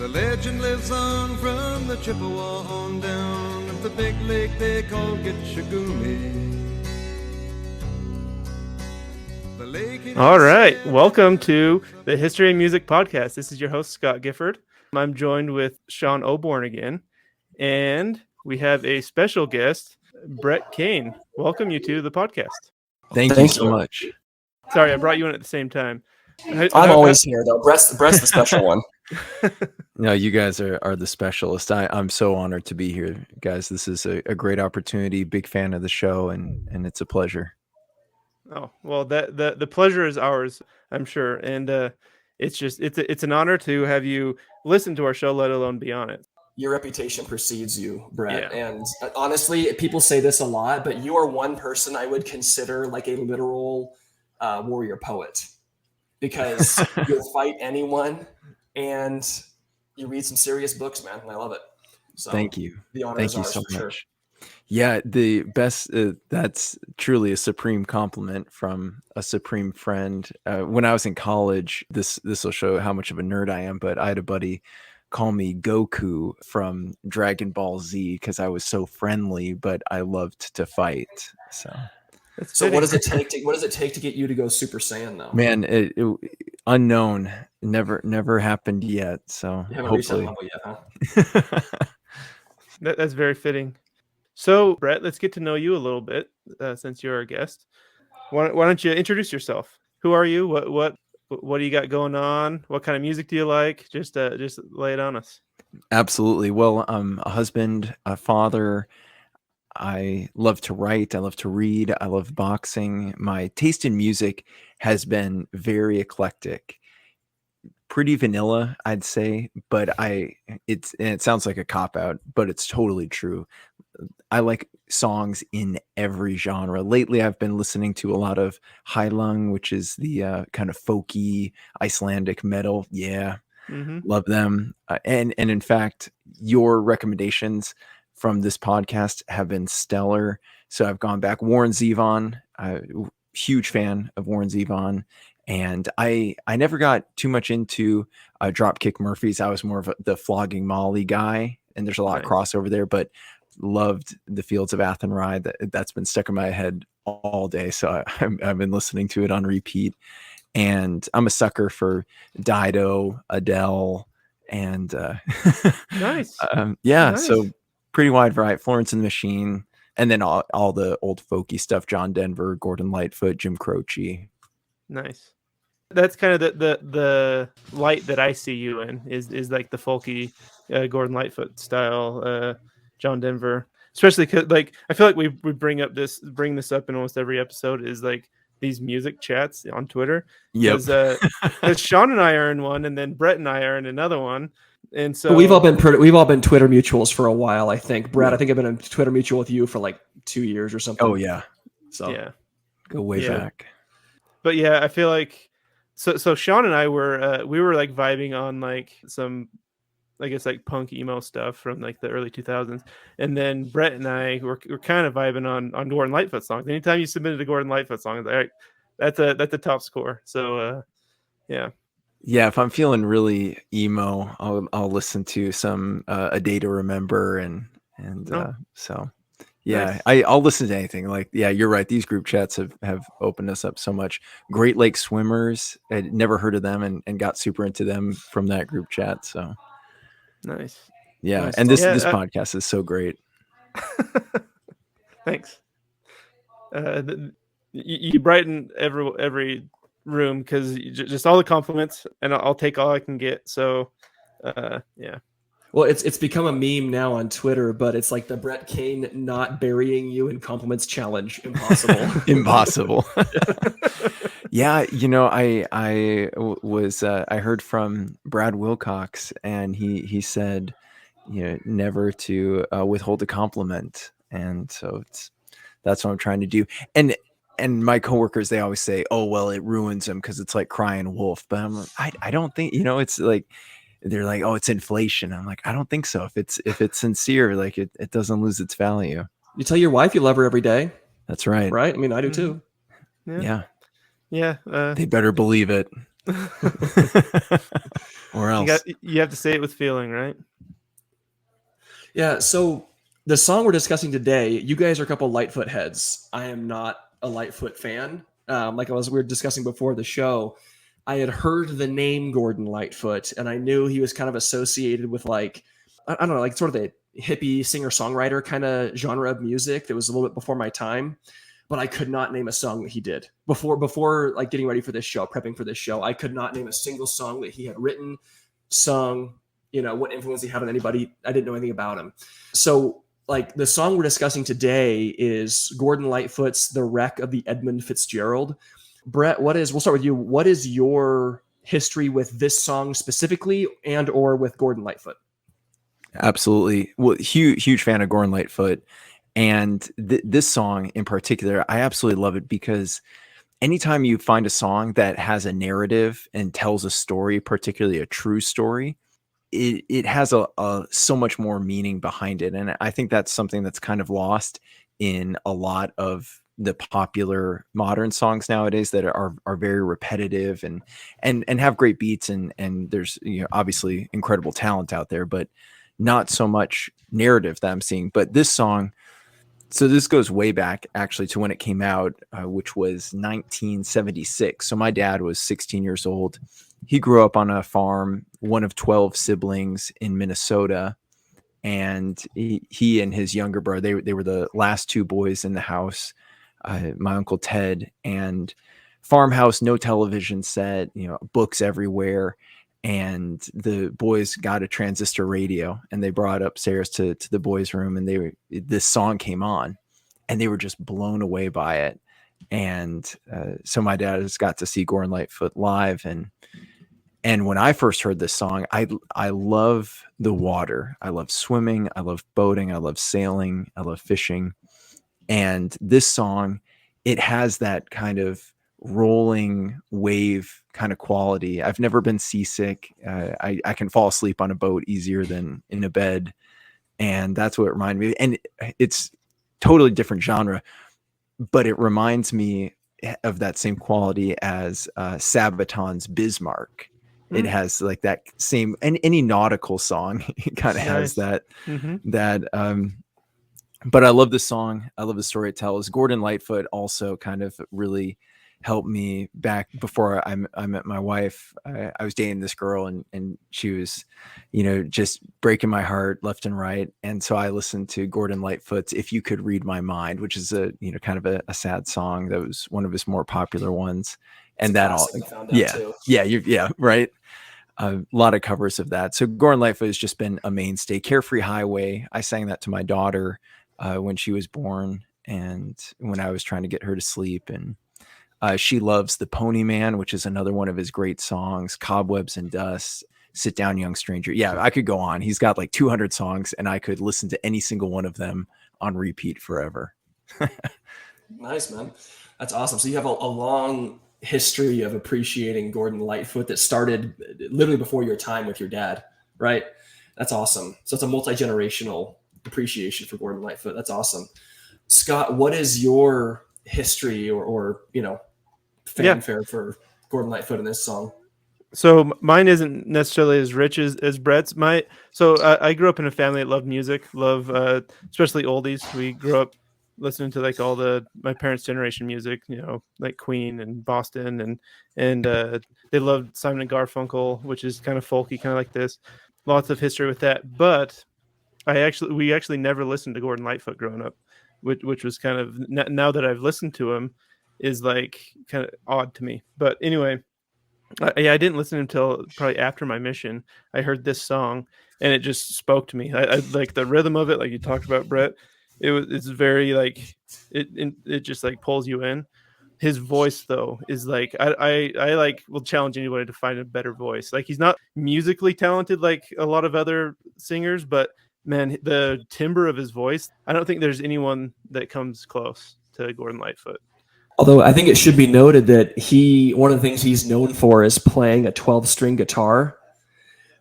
The legend lives on from the Chippewa on down of the big lake they call Gitchagumi. All right, welcome to the History and Music Podcast. This is your host, Scott Gifford. I'm joined with Sean Oborn again, and we have a special guest, Brett Cain. Welcome you to the podcast. Thank you so much. Sorry, I brought you in at the same time. I'm always here, though. Brett's the special one. No, you guys are the specialist. I'm so honored to be here, guys. This is a great opportunity. Big fan of the show, and it's a pleasure. Oh, well, the pleasure is ours, I'm sure. And it's an honor to have you listen to our show, let alone be on it. Your reputation precedes you, Brett. Yeah. And honestly, people say this a lot, but you are one person I would consider like a literal warrior poet, because you'll fight anyone and you read some serious books, man. And I love it. So thank you. The honor Thank is you ours so for much. sure. Yeah, the best. That's truly a supreme compliment from a supreme friend. When I was in college, this will show how much of a nerd I am, but I had a buddy call me Goku from Dragon Ball Z because I was so friendly, but I loved to fight. So what does it take to get you to go Super Saiyan though? Man, it unknown, never happened yet. So You haven't reached that hopefully. level yet, huh? That's very fitting. So, Brett, let's get to know you a little bit since you're our guest. Why don't you introduce yourself? Who are you? What do you got going on? What kind of music do you like? Just lay it on us. Absolutely. Well, I'm a husband, a father. I love to write. I love to read. I love boxing. My taste in music has been very eclectic. Pretty vanilla, I'd say, but it sounds like a cop-out, but it's totally true. I like songs in every genre. Lately, I've been listening to a lot of Heilung, which is the kind of folky Icelandic metal. Yeah, love them. And in fact, your recommendations from this podcast have been stellar. So I've gone back. Warren Zevon, huge fan of Warren Zevon. And I never got too much into Dropkick Murphys. I was more of the Flogging Molly guy, and there's a lot of crossover there, but loved the Fields of Athenry. That's been stuck in my head all day. So I've been listening to it on repeat. And I'm a sucker for Dido, Adele, and nice. Nice. So pretty wide variety. Florence and the Machine, and then all the old folky stuff, John Denver, Gordon Lightfoot, Jim Croce. Nice. That's kind of the light that I see you in is like the folky Gordon Lightfoot style, John Denver, especially because like I feel like we bring this up in almost every episode is like these music chats on Twitter. Yep. Because Sean and I are in one, and then Brett and I are in another one, and so we've all been Twitter mutuals for a while. I think Brett, I think I've been a Twitter mutual with you for like 2 years or something. Oh yeah. So yeah, go way back. But yeah, I feel like so Sean and I were we were like vibing on like some, I guess, like punk emo stuff from like the early 2000s, and then Brett and I were kind of vibing on Gordon Lightfoot songs. Anytime you submitted a Gordon Lightfoot song, it's like, all right, that's a top score. So yeah. If I'm feeling really emo, I'll listen to some A Day to Remember and so. Yeah, nice. I'll listen to anything. Like, yeah, you're right. These group chats have opened us up so much. Great Lake Swimmers, I'd never heard of them and got super into them from that group chat. So nice. Yeah, nice. And this podcast is so great. Thanks. You brighten every room because just all the compliments, and I'll take all I can get. So yeah. Well, it's become a meme now on Twitter, but it's like the Brett Cain not burying you in compliments challenge. Impossible. Impossible. Yeah, I heard from Brad Wilcox, and he said, never to withhold a compliment, and so that's what I'm trying to do. And my coworkers, they always say, "Oh, well, it ruins them because it's like crying wolf." But I'm like, I don't think, it's like. They're like, "Oh, it's inflation." I'm like, I don't think so. If it's sincere, like it doesn't lose its value. You tell your wife you love her every day. That's right. Right? I mean, I do too. Yeah. Yeah. They better believe it. Or else. You have to say it with feeling, right? Yeah. So the song we're discussing today, you guys are a couple Lightfoot heads. I am not a Lightfoot fan. Like we were discussing before the show, I had heard the name Gordon Lightfoot, and I knew he was kind of associated with like, I don't know, like sort of the hippie singer-songwriter kind of genre of music that was a little bit before my time. But I could not name a song that he did before like getting ready for this show, prepping for this show. I could not name a single song that he had written, sung, what influence he had on anybody. I didn't know anything about him. So like the song we're discussing today is Gordon Lightfoot's The Wreck of the Edmund Fitzgerald. Brett, we'll start with you. What is your history with this song specifically and or with Gordon Lightfoot? Absolutely. Well, huge fan of Gordon Lightfoot. And this song in particular, I absolutely love it because anytime you find a song that has a narrative and tells a story, particularly a true story, it has so much more meaning behind it. And I think that's something that's kind of lost in a lot of the popular modern songs nowadays that are very repetitive and have great beats. And there's, obviously incredible talent out there, but not so much narrative that I'm seeing. But this song, so this goes way back actually to when it came out, which was 1976. So my dad was 16 years old. He grew up on a farm, one of 12 siblings in Minnesota. And he and his younger brother, they were the last two boys in the house, my Uncle Ted, and farmhouse, no television set, books everywhere. And the boys got a transistor radio and they brought it upstairs to the boys' room, and this song came on and they were just blown away by it. And so my dad has got to see Gordon Lightfoot live. And when I first heard this song, I love the water. I love swimming. I love boating. I love sailing. I love fishing. And this song, it has that kind of rolling wave kind of quality. I've never been seasick. I can fall asleep on a boat easier than in a bed. And that's what it reminded me. And it's totally different genre, but it reminds me of that same quality as Sabaton's Bismarck. It has like that same, and any nautical song, it kind of has that, but I love the song. I love the story it tells. Gordon Lightfoot also kind of really helped me back before I met my wife. I was dating this girl and she was, just breaking my heart left and right. And so I listened to Gordon Lightfoot's If You Could Read My Mind, which is kind of a sad song. That was one of his more popular ones. And that all, right. A lot of covers of that. So Gordon Lightfoot has just been a mainstay. Carefree Highway, I sang that to my daughter when she was born and when I was trying to get her to sleep. And she loves The Pony Man, which is another one of his great songs. Cobwebs and Dust, Sit Down Young Stranger. Yeah, I could go on. He's got like 200 songs and I could listen to any single one of them on repeat forever. Nice, man. That's awesome. So you have a long history of appreciating Gordon Lightfoot that started literally before your time with your dad, right? That's awesome. So it's a multi-generational appreciation for Gordon Lightfoot. That's awesome. Scott, what is your history or fanfare for Gordon Lightfoot in this song? So mine isn't necessarily as rich as Brett's. I grew up in a family that loved music, especially oldies. We grew up listening to like all my parents' generation music, like Queen and Boston, and they loved Simon and Garfunkel, which is kind of folky, kind of like this. Lots of history with that. But we actually never listened to Gordon Lightfoot growing up, which was kind of, now that I've listened to him, is like kind of odd to me. But anyway, I didn't listen until probably after my mission. I heard this song and it just spoke to me. I like the rhythm of it, like you talked about, Brett. It's very like it just like pulls you in. His voice though is like I like will challenge anybody to find a better voice. Like he's not musically talented like a lot of other singers, but man, the timbre of his voice, I don't think there's anyone that comes close to Gordon Lightfoot. Although I think it should be noted that one of the things he's known for is playing a 12-string guitar,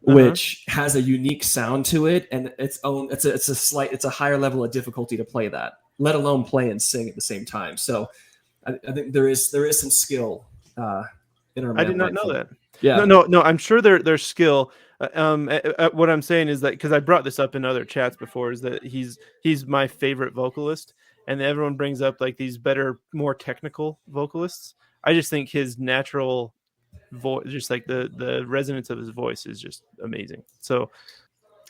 which has a unique sound to it, and it's a higher level of difficulty to play that, let alone play and sing at the same time. So I think there is some skill I did not know that. Yeah. No. I'm sure their skill. What I'm saying is that because I brought this up in other chats before, is that he's my favorite vocalist, and everyone brings up like these better, more technical vocalists. I just think his natural voice, just like the resonance of his voice, is just amazing. So,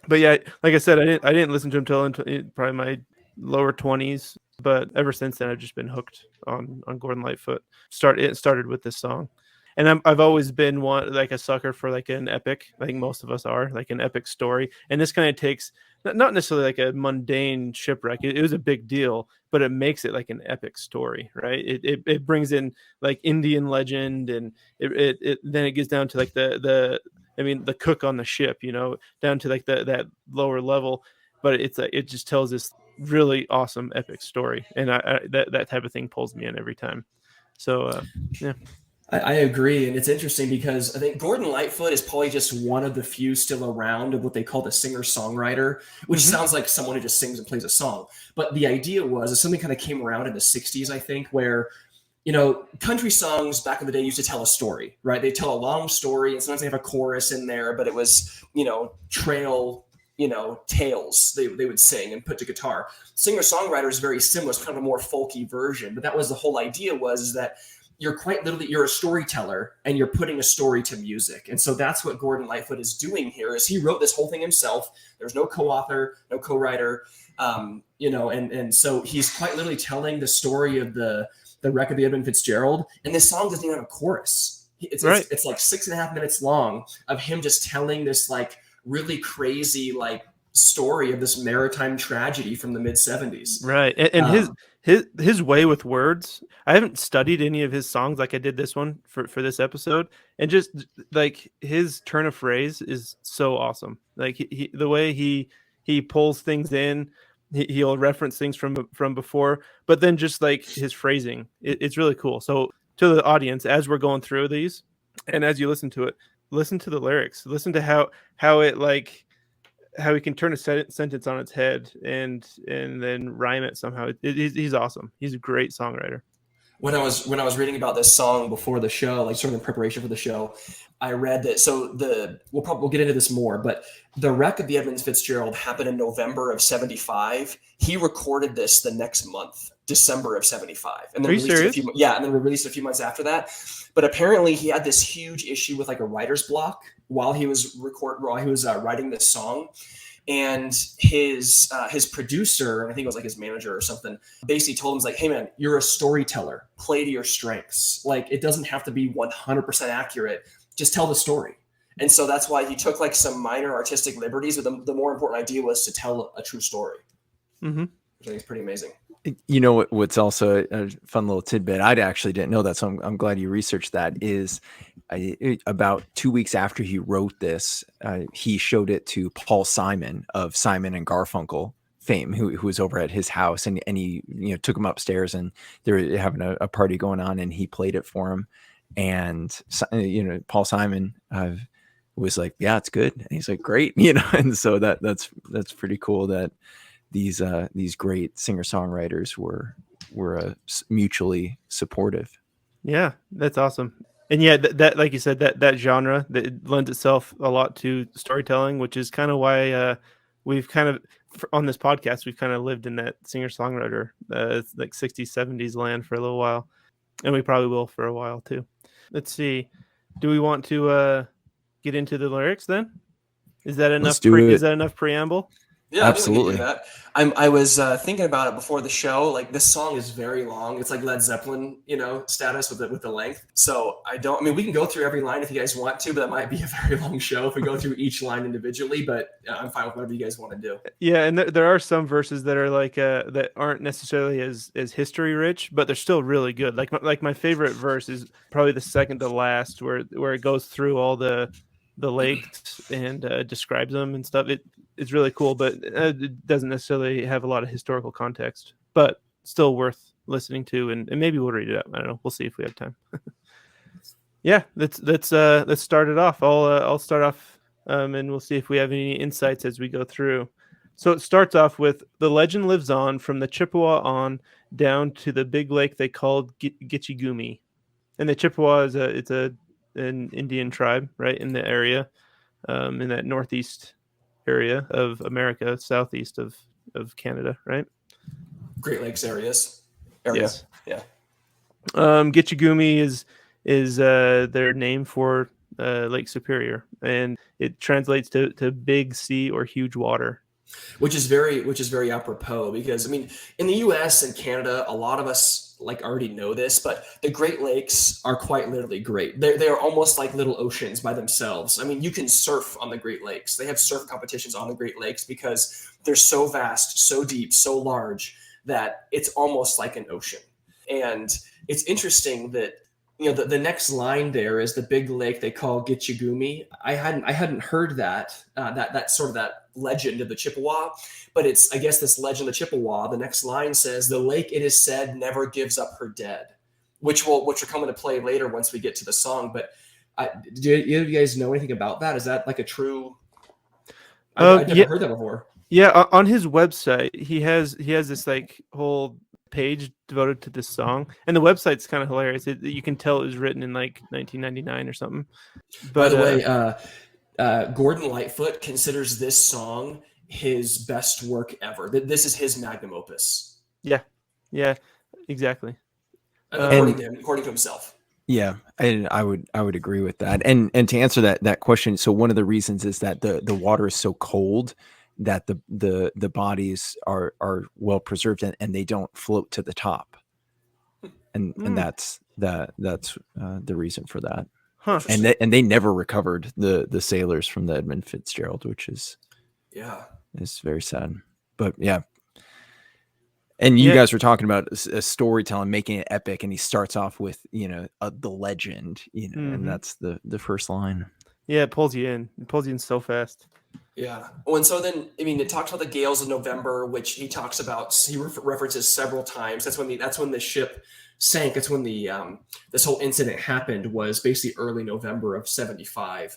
but yeah, like I said, I didn't listen to him till probably my lower 20s, but ever since then I've just been hooked on Gordon Lightfoot. It started with this song. And I've always been like a sucker for like an epic. I think most of us are, like an epic story. And this kind of takes not necessarily like a mundane shipwreck. It was a big deal, but it makes it like an epic story, right? It brings in like Indian legend, and it then it gets down to like the cook on the ship, down to like that lower level. But it just tells this really awesome epic story, and that type of thing pulls me in every time. So yeah. I agree, and it's interesting because I think Gordon Lightfoot is probably just one of the few still around of what they call the singer-songwriter, which sounds like someone who just sings and plays a song. But the idea was something kind of came around in the 60s, I think, where, country songs back in the day used to tell a story, right? They tell a long story, and sometimes they have a chorus in there, but it was, trail, tales they would sing and put to guitar. Singer-songwriter is very similar. It's kind of a more folky version, but that was the whole idea, was that you're a storyteller and you're putting a story to music. And so that's what Gordon Lightfoot is doing here, is he wrote this whole thing himself. There's no co-author, no co-writer, and so he's quite literally telling the story of the wreck of the Edmund Fitzgerald. And this song doesn't even have a chorus. It's like 6.5 minutes long of him just telling this like really crazy like story of this maritime tragedy from the mid-70s. Right. And his way with words, I haven't studied any of his songs like I did this one for this episode, and just like his turn of phrase is so awesome. Like the way he pulls things in, he'll reference things from before, but then just like his phrasing, it's really cool. So to the audience, as we're going through these and as you listen to it, listen to the lyrics, listen to how it like how he can turn a sentence on its head and then rhyme it somehow. He's awesome. He's a great songwriter. When I was reading about this song before the show, like sort of in preparation for the show, I read that. So we'll get into this more, but the wreck of the Edmund Fitzgerald happened in November of 75. He recorded this the next month, December of 75, and then released and then released a few months after that. But apparently, he had this huge issue with like a writer's block while he was writing this song. And his producer, and I think it was like his manager or something, basically told him, like, hey man, you're a storyteller, play to your strengths. Like, it doesn't have to be 100% accurate. Just tell the story. And so that's why he took like some minor artistic liberties, but the more important idea was to tell a true story. Mm-hmm. Which I think is pretty amazing. What's also a fun little tidbit, I actually didn't know that, so I'm glad you researched that, is about 2 weeks after he wrote this, he showed it to Paul Simon of Simon and Garfunkel fame, who was over at his house, and he took him upstairs, and they were having a party going on, and he played it for him, and Paul Simon was like, yeah, it's good, and he's like, great, and so that's pretty cool that these great singer-songwriters were mutually supportive. Yeah, that's awesome. And yeah, that like you said, that genre that lends itself a lot to storytelling, which is kind of why we've kind of on this podcast we've kind of lived in that singer-songwriter like 60s 70s land for a little while, and we probably will for a while too. Let's see, do we want to get into the lyrics then? Is that enough? Is that enough preamble? Yeah, absolutely. I I was thinking about it before the show. Like, this song is very long. It's like Led Zeppelin, status with the length. So we can go through every line if you guys want to, but that might be a very long show if we go through each line individually. But I'm fine with whatever you guys want to do. Yeah, and there are some verses that are like that aren't necessarily as history rich, but they're still really good. Like my favorite verse is probably the second to last, where it goes through all the lakes and describes them and stuff. It's really cool, but it doesn't necessarily have a lot of historical context, but still worth listening to, and maybe we'll read it up. I don't know. We'll see if we have time. Yeah, let's start it off. I'll start off, and we'll see if we have any insights as we go through. So it starts off with, the legend lives on from the Chippewa on down to the big lake they called Gitchigumi. And the Chippewa is an Indian tribe, right, in the area, in that northeast area of America, southeast of Canada, right? Great Lakes area. Yes. Yeah. Gitchigumi is their name for Lake Superior, and it translates to big sea or huge water. Which is very apropos, because I mean, in the US and Canada, a lot of us like already know this, but the Great Lakes are quite literally great. They are almost like little oceans by themselves. I mean, you can surf on the Great Lakes. They have surf competitions on the Great Lakes because they're so vast, so deep, so large that it's almost like an ocean. And it's interesting that, you know, the next line there is the big lake they call Gitchigumi. I hadn't heard that sort of that legend of the Chippewa, but it's, I guess, this legend of the Chippewa. The next line says, "The lake, it is said, never gives up her dead," which will come into play later once we get to the song. But do you guys know anything about that? Is that like a true? I've never heard that before. Yeah, on his website, he has this like whole page devoted to this song, and the website's kind of hilarious. You can tell it was written in like 1999 or something. But, by the way, Gordon Lightfoot considers this song his best work ever. This is his magnum opus. Yeah, exactly. According to himself. Yeah, and I would agree with that. And to answer that question, so one of the reasons is that the water is so cold that the bodies are well preserved and they don't float to the top, and that's the reason for that. Huh. And they never recovered the sailors from the Edmund Fitzgerald, which is very sad. But yeah. And you guys were talking about a storytelling, making it epic, and he starts off with, you know, the legend, you know, and that's the first line. Yeah, it pulls you in. It pulls you in so fast. Yeah. Oh, and so then, I mean, it talks about the gales of November, which he talks about. He references several times. That's when the ship sank. That's when the this whole incident happened. Was basically early November of 1975.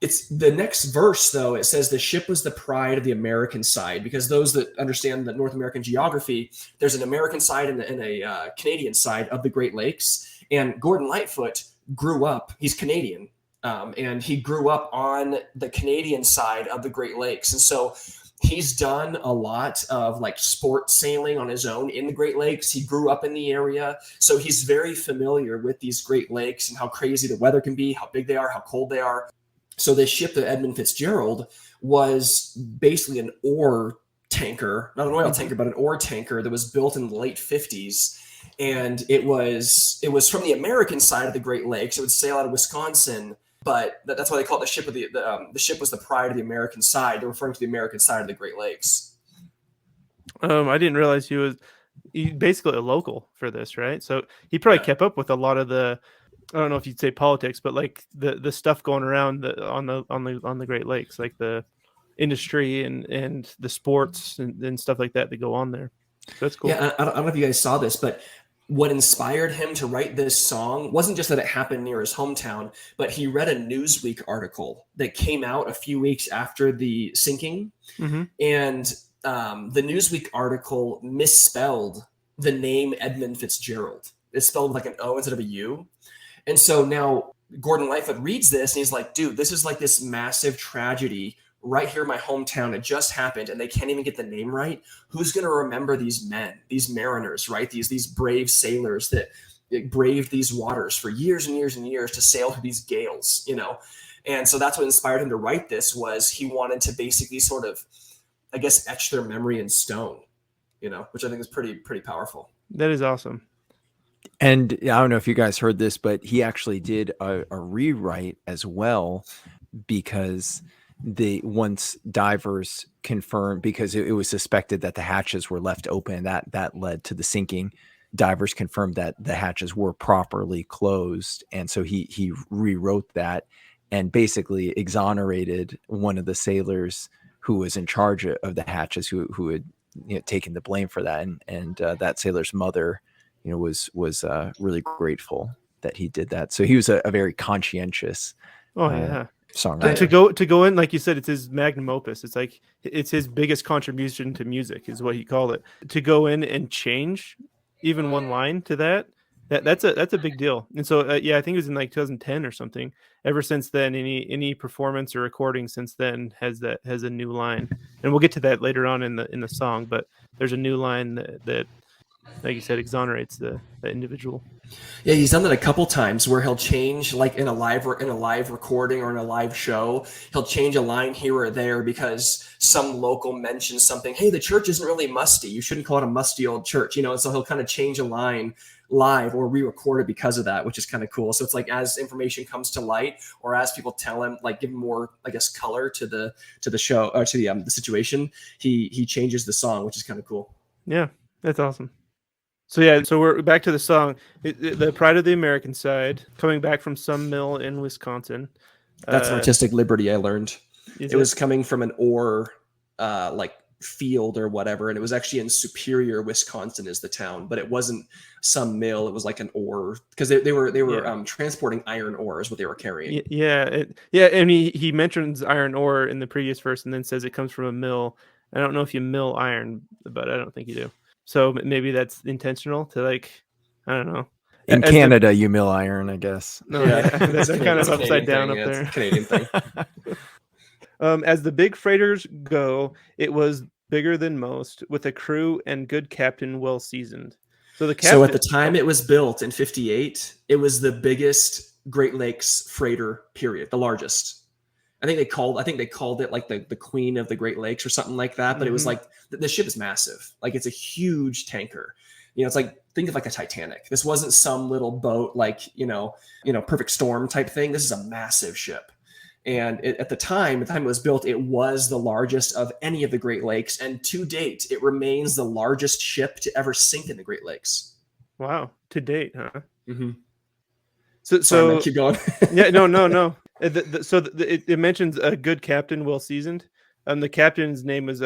It's the next verse, though. It says the ship was the pride of the American side, because those that understand the North American geography, there's an American side and a Canadian side of the Great Lakes. And Gordon Lightfoot grew up. He's Canadian. And he grew up on the Canadian side of the Great Lakes. And so he's done a lot of like sport sailing on his own in the Great Lakes. He grew up in the area. So he's very familiar with these Great Lakes and how crazy the weather can be, how big they are, how cold they are. So this ship, the Edmund Fitzgerald, was basically an ore tanker, not an oil tanker, but an ore tanker that was built in the late 50s. And it was from the American side of the Great Lakes. It would sail out of Wisconsin. But that's why they call it the ship of the ship was the pride of the American side. They're referring to the American side of the Great Lakes. I didn't realize he was basically a local for this, right? So he probably kept up with a lot of the, I don't know if you'd say politics, but like the stuff going around on the Great Lakes, like the industry and the sports and stuff like that go on there. So that's cool. Yeah, I don't know if you guys saw this, but what inspired him to write this song wasn't just that it happened near his hometown, but he read a Newsweek article that came out a few weeks after the sinking. And the Newsweek article misspelled the name Edmund Fitzgerald. It's spelled like an O instead of a U. And so now Gordon Lightfoot reads this and he's like, dude, this is like this massive tragedy right here in my hometown. It just happened and they can't even get the name right. Who's going to remember these men, these mariners, right? These brave sailors that braved these waters for years and years and years to sail through these gales, you know? And so that's what inspired him to write this. Was he wanted to basically sort of, I guess, etch their memory in stone, you know, which I think is pretty powerful. That is awesome. And I don't know if you guys heard this, but he actually did a rewrite as well, because once divers confirmed, because it was suspected that the hatches were left open, that led to the sinking. Divers confirmed that the hatches were properly closed, and so he rewrote that and basically exonerated one of the sailors who was in charge of the hatches, who had, you know, taken the blame for that, and that sailor's mother, you know, was really grateful that he did that. So he was a very conscientious songwriter. To go in, like you said, it's his magnum opus. It's like it's his biggest contribution to music, is what he called it. To go in and change even one line to that That's a big deal. And so yeah, I think it was in like 2010 or something. Ever since then, any performance or recording since then has a new line, and we'll get to that later on in the song. But there's a new line that like you said, exonerates the individual. Yeah, he's done that a couple times where he'll change, like in a live recording or in a live show, he'll change a line here or there because some local mentions something. Hey, the church isn't really musty. You shouldn't call it a musty old church, And so he'll kind of change a line live or re-record it because of that, which is kind of cool. So it's like as information comes to light, or as people tell him, like give him more, I guess, color to the show or to the situation, he changes the song, which is kind of cool. Yeah, that's awesome. So yeah, so we're back to the song. The Pride of the American Side, coming back from some mill in Wisconsin. That's an artistic liberty I learned. It was coming from an ore like field or whatever, and it was actually in Superior, Wisconsin is the town, but it wasn't some mill. It was like an ore, because they were transporting iron ore is what they were carrying. Yeah, and he mentions iron ore in the previous verse, and then says it comes from a mill. I don't know if you mill iron, but I don't think you do. So maybe that's intentional to, like, I don't know. In Canada, you mill iron, I guess. No, yeah, that's kind of upside down up there. It's a Canadian thing. As the big freighters go, it was bigger than most, with a crew and good captain well seasoned. So at the time it was built in 1958, it was the biggest Great Lakes freighter, period, the largest. I think they called it like the Queen of the Great Lakes or something like that. But It was like the ship is massive. Like it's a huge tanker. It's like, think of like a Titanic. This wasn't some little boat like, Perfect Storm type thing. This is a massive ship. And at the time it was built, it was the largest of any of the Great Lakes. And to date, it remains the largest ship to ever sink in the Great Lakes. Wow. To date, huh? Mm-hmm. So keep going. Yeah, no. It mentions a good captain, well seasoned. The captain's name was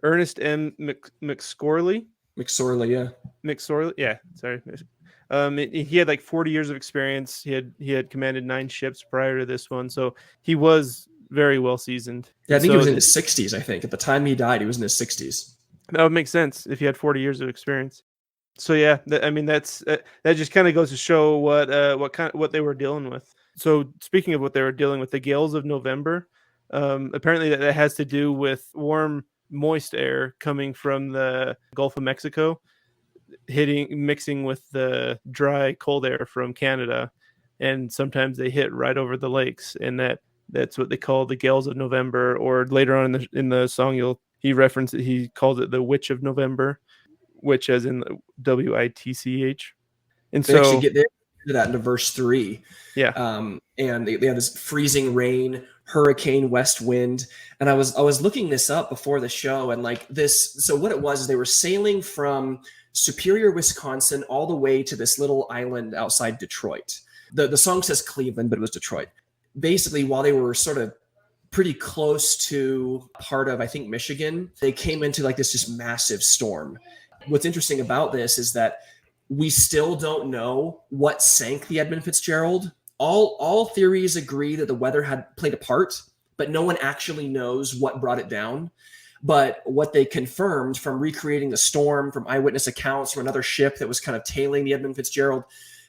Ernest M. McSorley. McSorley, yeah. Sorry. He had like 40 years of experience. He had commanded 9 ships prior to this one, so he was very well seasoned. Yeah, I think he was in his 60s. I think at the time he died, he was in his 60s. That would make sense if he had 40 years of experience. So yeah, that just kind of goes to show what they were dealing with. So speaking of what they were dealing with, the gales of November, apparently that has to do with warm, moist air coming from the Gulf of Mexico, mixing with the dry, cold air from Canada, and sometimes they hit right over the lakes, and that's what they call the gales of November. Or later on in the song, he calls it the Witch of November, which as in WITCH. And they actually get into that into verse 3. Yeah. And they have this freezing rain, hurricane, west wind. And I was looking this up before the show, and like this. So what it was is they were sailing from Superior, Wisconsin, all the way to this little island outside Detroit. The song says Cleveland, but it was Detroit. Basically, while they were sort of pretty close to part of, I think, Michigan, they came into like this just massive storm. What's interesting about this is that we still don't know what sank the Edmund Fitzgerald. All theories agree that the weather had played a part, but no one actually knows what brought it down. But what they confirmed from recreating the storm, from eyewitness accounts, from another ship that was kind of tailing the Edmund Fitzgerald,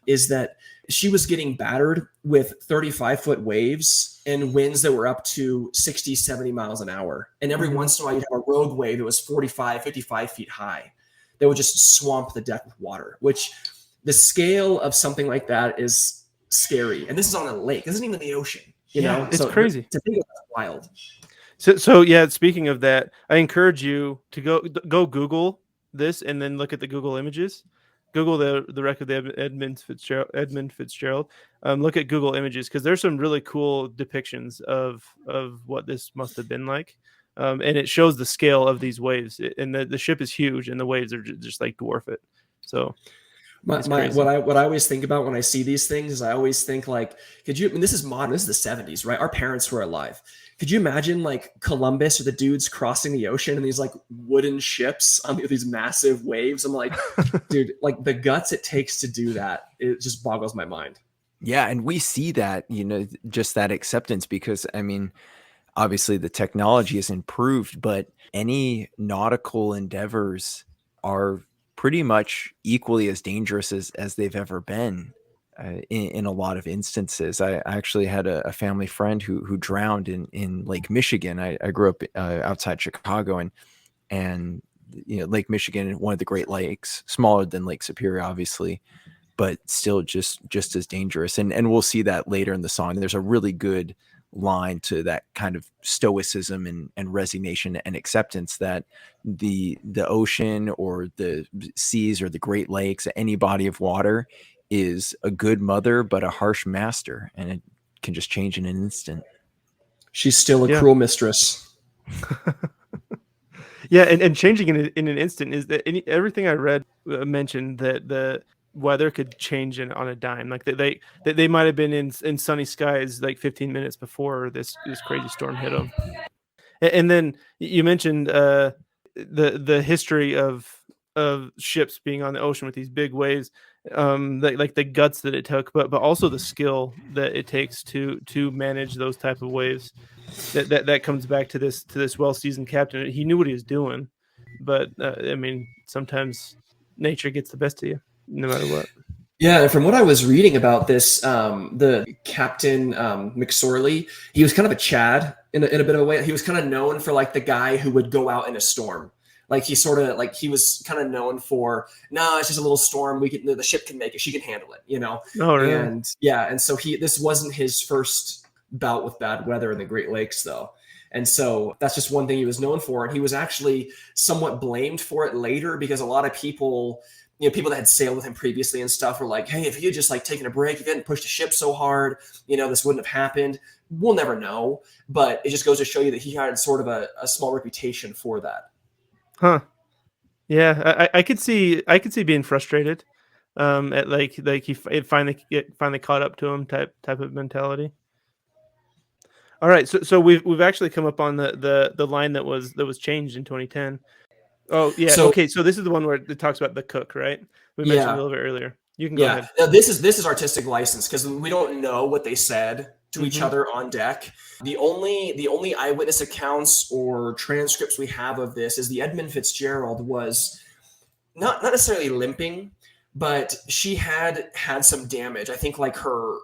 is that she was getting battered with 35-foot waves and winds that were up to 60, 70 miles an hour. And every once in a while, you'd have a rogue wave that was 45, 55 feet high that would just swamp the deck with water, which the scale of something like that is scary. And this is on a lake. This isn't even the ocean. You know, it's crazy. To think of that's wild. So yeah, speaking of that, I encourage you to go Google this and then look at the Google images. Google the wreck of the Edmund Fitzgerald. Look at Google images, because there's some really cool depictions of what this must have been like. And it shows the scale of these waves. And the ship is huge, and the waves are just like dwarf it. So what I always think about when I see these things is I always think like, this is modern, this is the 70s, right? Our parents were alive. Could you imagine like Columbus or the dudes crossing the ocean and these like wooden ships on these massive waves? I'm like, dude, like the guts it takes to do that, it just boggles my mind. Yeah. And we see that, just that acceptance, because I mean, obviously the technology has improved, but any nautical endeavors are pretty much equally as dangerous as they've ever been. In a lot of instances, I actually had a family friend who drowned in Lake Michigan. I grew up outside Chicago, and Lake Michigan, one of the Great Lakes, smaller than Lake Superior, obviously, but still just as dangerous. And we'll see that later in the song. There's a really good line to that kind of stoicism and resignation and acceptance that the ocean or the seas or the Great Lakes, any body of water, is a good mother, but a harsh master, and it can just change in an instant. She's still a cruel mistress. Yeah, and changing in an instant is that everything I read mentioned that the weather could change on a dime. Like they might have been in sunny skies like 15 minutes before this crazy storm hit them. And then you mentioned the history of ships being on the ocean with these big waves, like the guts that it took, but also the skill that it takes to manage those type of waves. That comes back to this well-seasoned captain. He knew what he was doing, but I mean, sometimes nature gets the best of you, no matter what. Yeah, and from what I was reading about this, the Captain McSorley, he was kind of a Chad in a bit of a way. He was kind of known for like the guy who would go out in a storm. Like he was kind of known for, no, it's just a little storm. The ship can make it. She can handle it, Oh, really? And so this wasn't his first bout with bad weather in the Great Lakes, though. And so that's just one thing he was known for. And he was actually somewhat blamed for it later, because a lot of people, people that had sailed with him previously and stuff were like, hey, if he had just like taken a break, if he hadn't pushed the ship so hard, this wouldn't have happened. We'll never know. But it just goes to show you that he had sort of a small reputation for that. Huh. Yeah, I could see being frustrated at like it finally caught up to him type of mentality. All right, so we've actually come up on the line that was changed in 2010. Oh yeah, okay. So this is the one where it talks about the cook, right? We mentioned a little bit earlier. You can go ahead. Now, this is artistic license, because we don't know what they said to each other on deck. The only eyewitness accounts or transcripts we have of this is the Edmund Fitzgerald was not necessarily limping, but she had some damage. I think like her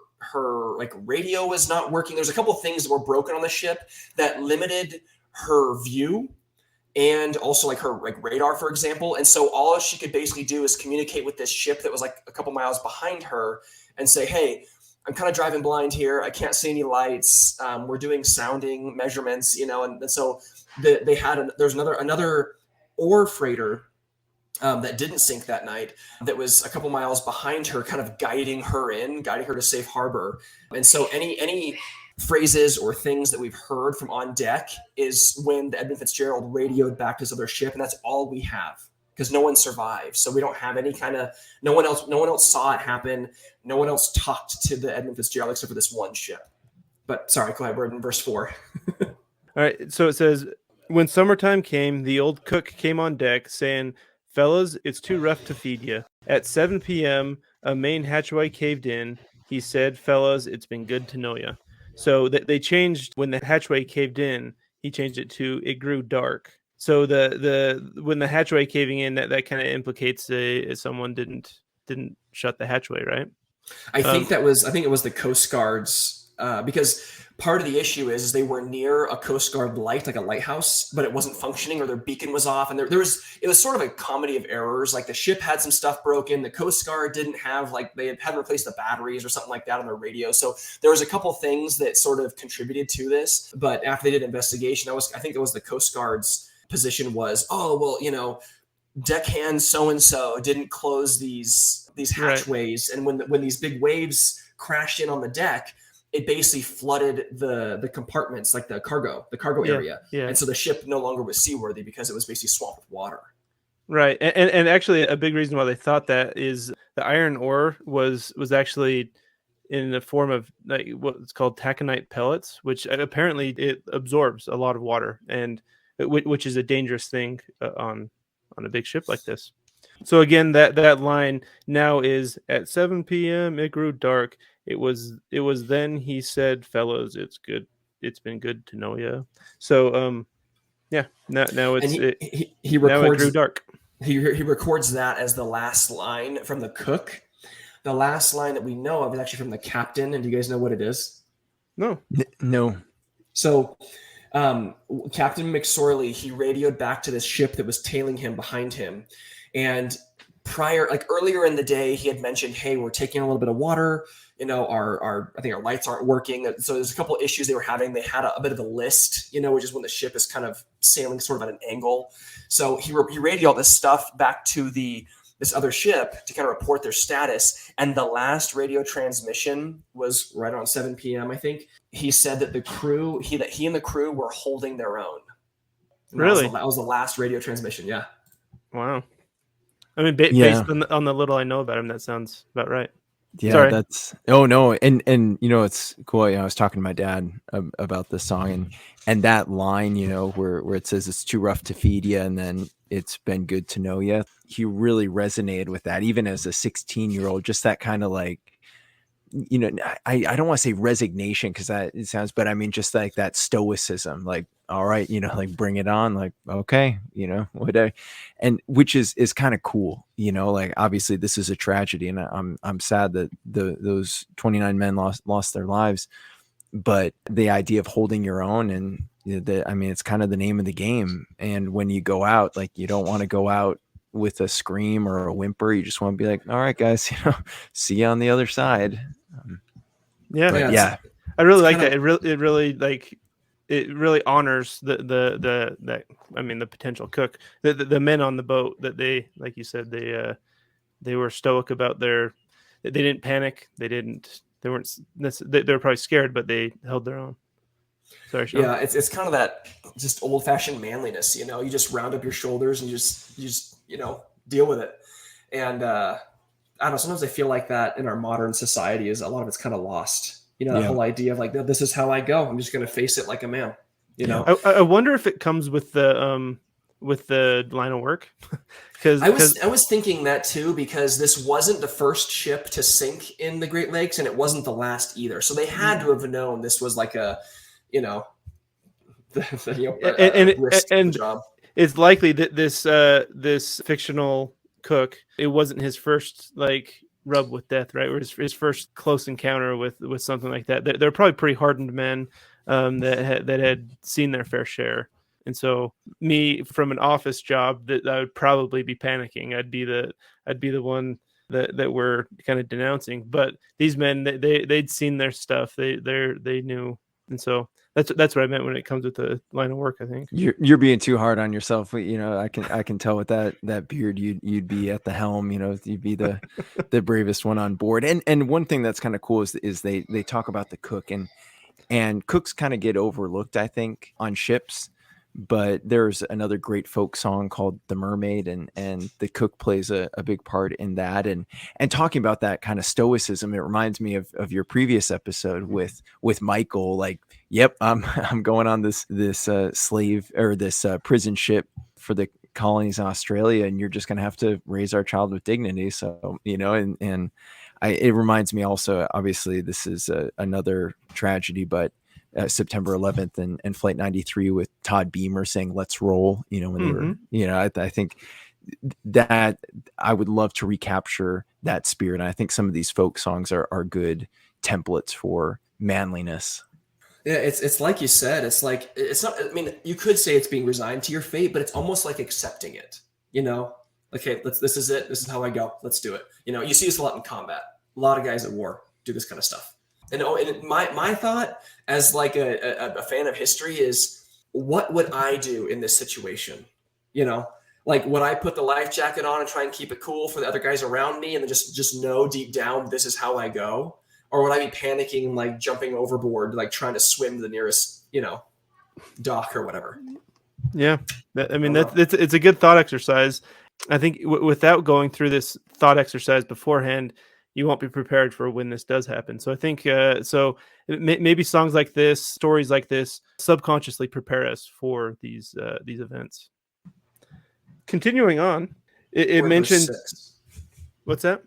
like radio was not working. There's a couple of things that were broken on the ship that limited her view, and also like her like radar, for example. And so all she could basically do is communicate with this ship that was like a couple miles behind her and say, hey, I'm kind of driving blind here. I can't see any lights. We're doing sounding measurements, and so there's another ore freighter that didn't sink that night, that was a couple miles behind her, kind of guiding her to safe harbor. And so any phrases or things that we've heard from on deck is when the Edmund Fitzgerald radioed back to his other ship, and that's all we have, because no one survived. So we don't have any kind of, no one else saw it happen. No one else talked to the Edmund Fitzgerald except for this one ship. But sorry, go ahead. We're in verse 4. All right. So it says, when summertime came, the old cook came on deck saying, fellas, it's too rough to feed you. At 7 p.m., a main hatchway caved in. He said, fellas, it's been good to know you. So they changed, when the hatchway caved in, he changed it to it grew dark. So when the hatchway caving in, that kind of implicates someone didn't shut the hatchway, right? I think it was the Coast Guard's, because part of the issue is they were near a Coast Guard light, like a lighthouse, but it wasn't functioning, or their beacon was off. And it was sort of a comedy of errors. Like the ship had some stuff broken. The Coast Guard didn't have, like, they hadn't replaced the batteries or something like that on their radio. So there was a couple things that sort of contributed to this. But after they did investigation, I think it was the Coast Guard's position was, oh, well, deckhand so-and-so didn't close these hatchways. Right. And when these big waves crashed in on the deck, it basically flooded the compartments, like the cargo area. Yeah. And so the ship no longer was seaworthy because it was basically swamped with water. Right. And actually a big reason why they thought that is the iron ore was actually in the form of like what's called taconite pellets, which apparently it absorbs a lot of water, and which is a dangerous thing on a big ship like this. So again, that line now is at 7 p.m. it grew dark. It was then he said, fellas, it's good. It's been good to know you. So yeah, now it's he records, now it grew dark. He records that as the last line from the cook. The last line that we know of is actually from the captain. And do you guys know what it is? No. No. So Captain McSorley, he radioed back to this ship that was tailing him behind him. And earlier in the day, he had mentioned, hey, we're taking a little bit of water. I think our lights aren't working. So there's a couple of issues they were having. They had a bit of a list, which is when the ship is kind of sailing sort of at an angle. So he radioed all this stuff back to this other ship to kind of report their status. And the last radio transmission was right around 7 p.m., I think. He said that he and the crew were holding their own. And Really? That was the last radio transmission. Yeah. Wow. I mean, based on the little I know about him, that sounds about right. Yeah, Sorry. no, and it's cool. I was talking to my dad about this song, and that line, where it says it's too rough to feed you, and then it's been good to know you. He really resonated with that, even as a 16-year-old. Just that kind of like, I don't want to say resignation because it sounds, but I mean just like that stoicism, like, all right, like bring it on, like, okay, whatever, and which is kind of cool, like obviously this is a tragedy, and I'm sad that those 29 men lost their lives, but the idea of holding your own, and it's kind of the name of the game. And when you go out, like, you don't want to go out with a scream or a whimper. You just want to be like, all right, guys, see you on the other side. Yeah. I really like that. It really honors the potential cook, the men on the boat, that they, like you said, they were stoic about they didn't panic. They were probably scared, but they held their own. Sorry, Sean. Yeah, it's kind of that just old fashioned manliness. You just round up your shoulders and you just deal with it. And I don't know. Sometimes I feel like that in our modern society is a lot of it's kind of lost. That whole idea of like, this is how I go. I'm just going to face it like a man. I wonder if it comes with the line of work. Because I was thinking that too, because this wasn't the first ship to sink in the Great Lakes, and it wasn't the last either. So they had to have known this was like a risk job. It's likely that this fictional cook, it wasn't his first like rub with death, right? Or his first close encounter with something like that. They're probably pretty hardened men that had seen their fair share. And so me, from an office job, that I would probably be panicking. I'd be the one that we're kind of denouncing. But these men, they'd seen their stuff. They knew. And so that's what I meant when it comes with the line of work, I think. You're being too hard on yourself. I can tell with that beard, you'd be at the helm. You'd be the bravest one on board. And one thing that's kind of cool is they talk about the cook, and cooks kind of get overlooked, I think, on ships. But there's another great folk song called The Mermaid, and the cook plays a big part in that. And talking about that kind of stoicism, it reminds me of your previous episode with Michael. Like, yep, I'm going on this slave or this prison ship for the colonies in Australia, and you're just going to have to raise our child with dignity. So, it reminds me also, obviously this is another tragedy, but September 11th and Flight 93 with Todd Beamer saying "Let's roll." When they were, I think that I would love to recapture that spirit. And I think some of these folk songs are good templates for manliness. Yeah, it's like you said. It's like, it's not. I mean, you could say it's being resigned to your fate, but it's almost like accepting it. Okay, this is it. This is how I go. Let's do it. You see this a lot in combat. A lot of guys at war do this kind of stuff. And my thought as like a fan of history is, what would I do in this situation? Like, would I put the life jacket on and try and keep it cool for the other guys around me, and then just know deep down this is how I go? Or would I be panicking and like jumping overboard, like trying to swim to the nearest, dock or whatever? Yeah, it's a good thought exercise. I think without going through this thought exercise beforehand, you won't be prepared for when this does happen. So I think maybe songs like this, stories like this, subconsciously prepare us for these events. Continuing on, it mentions what's that?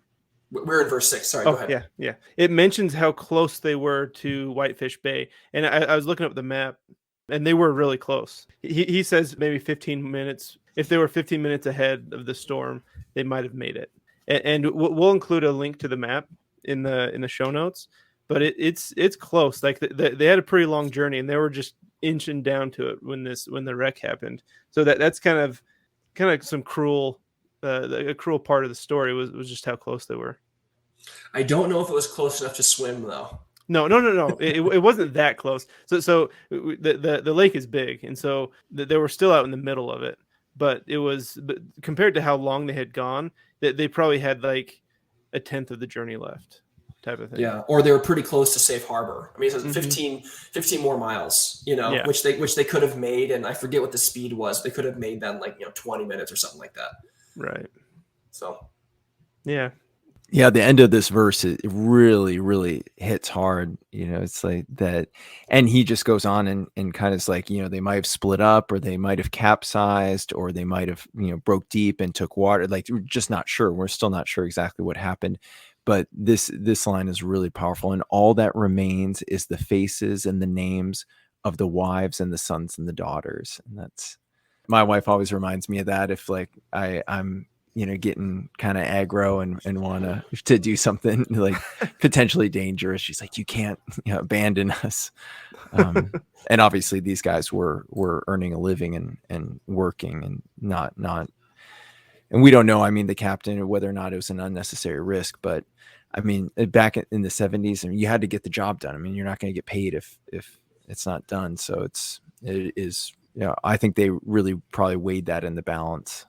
We're in verse 6. Sorry, go ahead. Yeah. It mentions how close they were to Whitefish Bay, and I was looking up the map and they were really close. He says maybe 15 minutes. If they were 15 minutes ahead of the storm, they might have made it. And we'll include a link to the map in the show notes. But it's close. Like they had a pretty long journey, and they were just inching down to it when the wreck happened. So that's kind of some cruel, a cruel part of the story was just how close they were. I don't know if it was close enough to swim though. No. It wasn't that close. So the lake is big, and so they were still out in the middle of it. But compared to how long they had gone, they probably had like a tenth of the journey left, type of thing. Yeah, or they were pretty close to safe harbor. I mean, it says 15 more miles, which they could have made, and I forget what the speed was. They could have made that in like 20 minutes or something like that. Right. So. Yeah, the end of this verse, it really, really hits hard. It's like that. And he just goes on and kind of is like, they might have split up, or they might have capsized, or they might have, broke deep and took water. Like, we're just not sure. We're still not sure exactly what happened. But this line is really powerful. And all that remains is the faces and the names of the wives and the sons and the daughters. And that's, my wife always reminds me of that. If like I'm, getting kind of aggro and want to do something like potentially dangerous, she's like, you can't abandon us. And obviously these guys were earning a living and working, and not, and we don't know, the captain, whether or not it was an unnecessary risk, but back in the 70s, you had to get the job done. You're not going to get paid if it's not done. So it is, I think they really probably weighed that in the balance.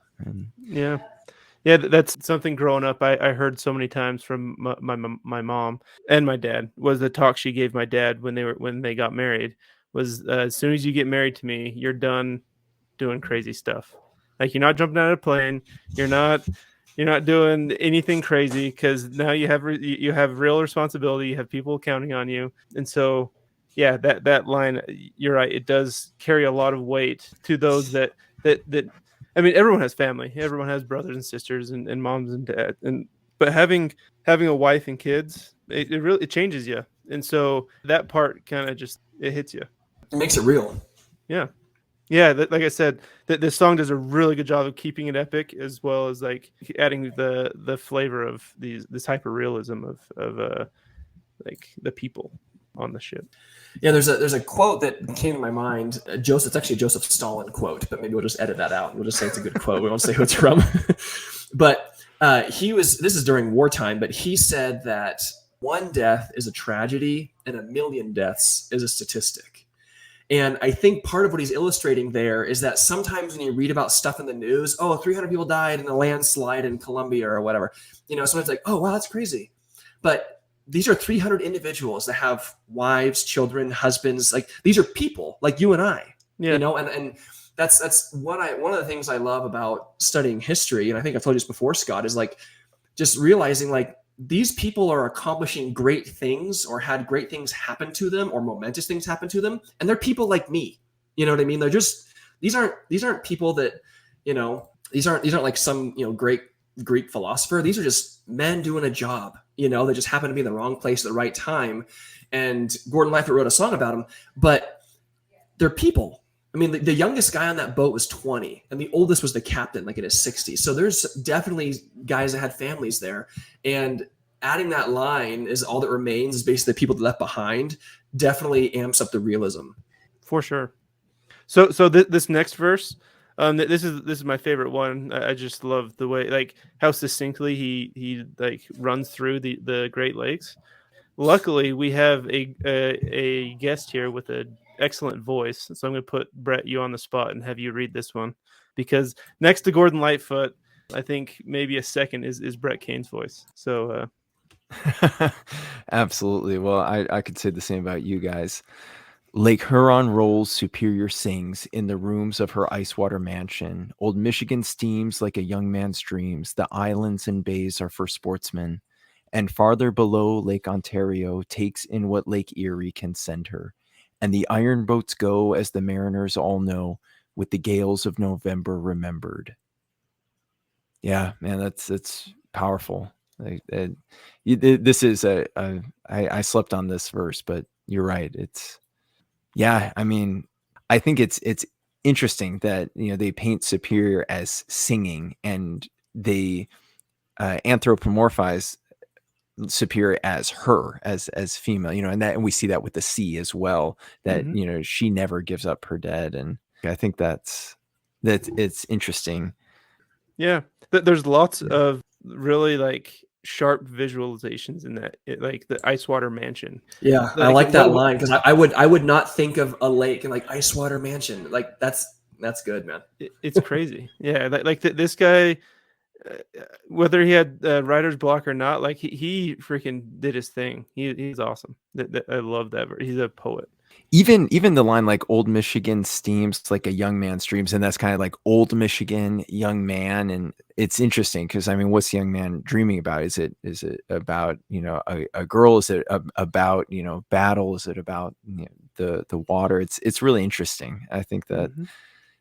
Yeah, that's something growing up I heard so many times from my mom and my dad. Was the talk she gave my dad when they got married was, as soon as you get married to me, you're done doing crazy stuff. Like, you're not jumping out of a plane, you're not doing anything crazy, because now you have real responsibility, you have people counting on you. And so yeah, that line, you're right, it does carry a lot of weight to those that everyone has family. Everyone has brothers and sisters and moms and dads. But having a wife and kids, it really changes you. And so that part kind of just, it hits you. It makes it real. Yeah. Like I said, this song does a really good job of keeping it epic, as well as like adding the flavor of this hyper realism of like the people on the ship. Yeah, there's a quote that came to my mind. It's actually a Joseph Stalin quote, but maybe we'll just edit that out. We'll just say it's a good quote. We won't say who it's from. But this is during wartime, but he said that one death is a tragedy and 1 million deaths is a statistic. And I think part of what he's illustrating there is that sometimes when you read about stuff in the news, 300 people died in a landslide in Colombia or whatever, sometimes like, oh, wow, that's crazy. But these are 300 individuals that have wives, children, husbands. Like, these are people like you and I, and that's one of the things I love about studying history. And I think I've told you this before, Scott, is like just realizing like these people are accomplishing great things, or had great things happen to them, or momentous things happen to them. And they're people like me. You know what I mean? They're just, these aren't people that, these aren't like some, great Greek philosopher. These are just men doing a job, they just happen to be in the wrong place at the right time. And Gordon Lightfoot wrote a song about them, but they're people. The youngest guy on that boat was 20, and the oldest was the captain, like in his 60s. So there's definitely guys that had families there. And adding that line is all that remains is basically the people that left behind, definitely amps up the realism. For sure. So this next verse, this is my favorite one. I just love the way, like, how succinctly he like runs through the Great Lakes. Luckily, we have a guest here with an excellent voice, so I'm going to put Brett, you on the spot, and have you read this one, because next to Gordon Lightfoot, I think maybe a second is Brett Cain's voice. So absolutely. Well, I could say the same about you guys. Lake Huron rolls, Superior sings in the rooms of her ice water mansion. Old Michigan steams like a young man's dreams. The islands and bays are for sportsmen. And farther below, Lake Ontario takes in what Lake Erie can send her. And the iron boats go, as the mariners all know, with the gales of November remembered. Yeah, man, that's powerful. This is I slept on this verse, but you're right. I I think it's interesting that, you know, they paint Superior as singing, and they anthropomorphize Superior as her, as female, you know, and we see that with the sea as well, that, Mhm. you know, she never gives up her dead. And I think that it's interesting. Yeah, there's lots of really like sharp visualizations in that, like the ice water mansion. Yeah, I Like like that line because I would not think of a lake and like ice water mansion. Like that's good, man. it's crazy. Yeah, this guy, whether he had writer's block or not, like he freaking did his thing. He's awesome. I love that. He's a poet. Even the line like "Old Michigan steams like a young man's dreams," and that's kind of like Old Michigan, young man. And it's interesting because, I mean, what's the young man dreaming about? Is it about, you know, a girl? Is it about, you know, battle? Is it about, you know, the water? It's really interesting. I think that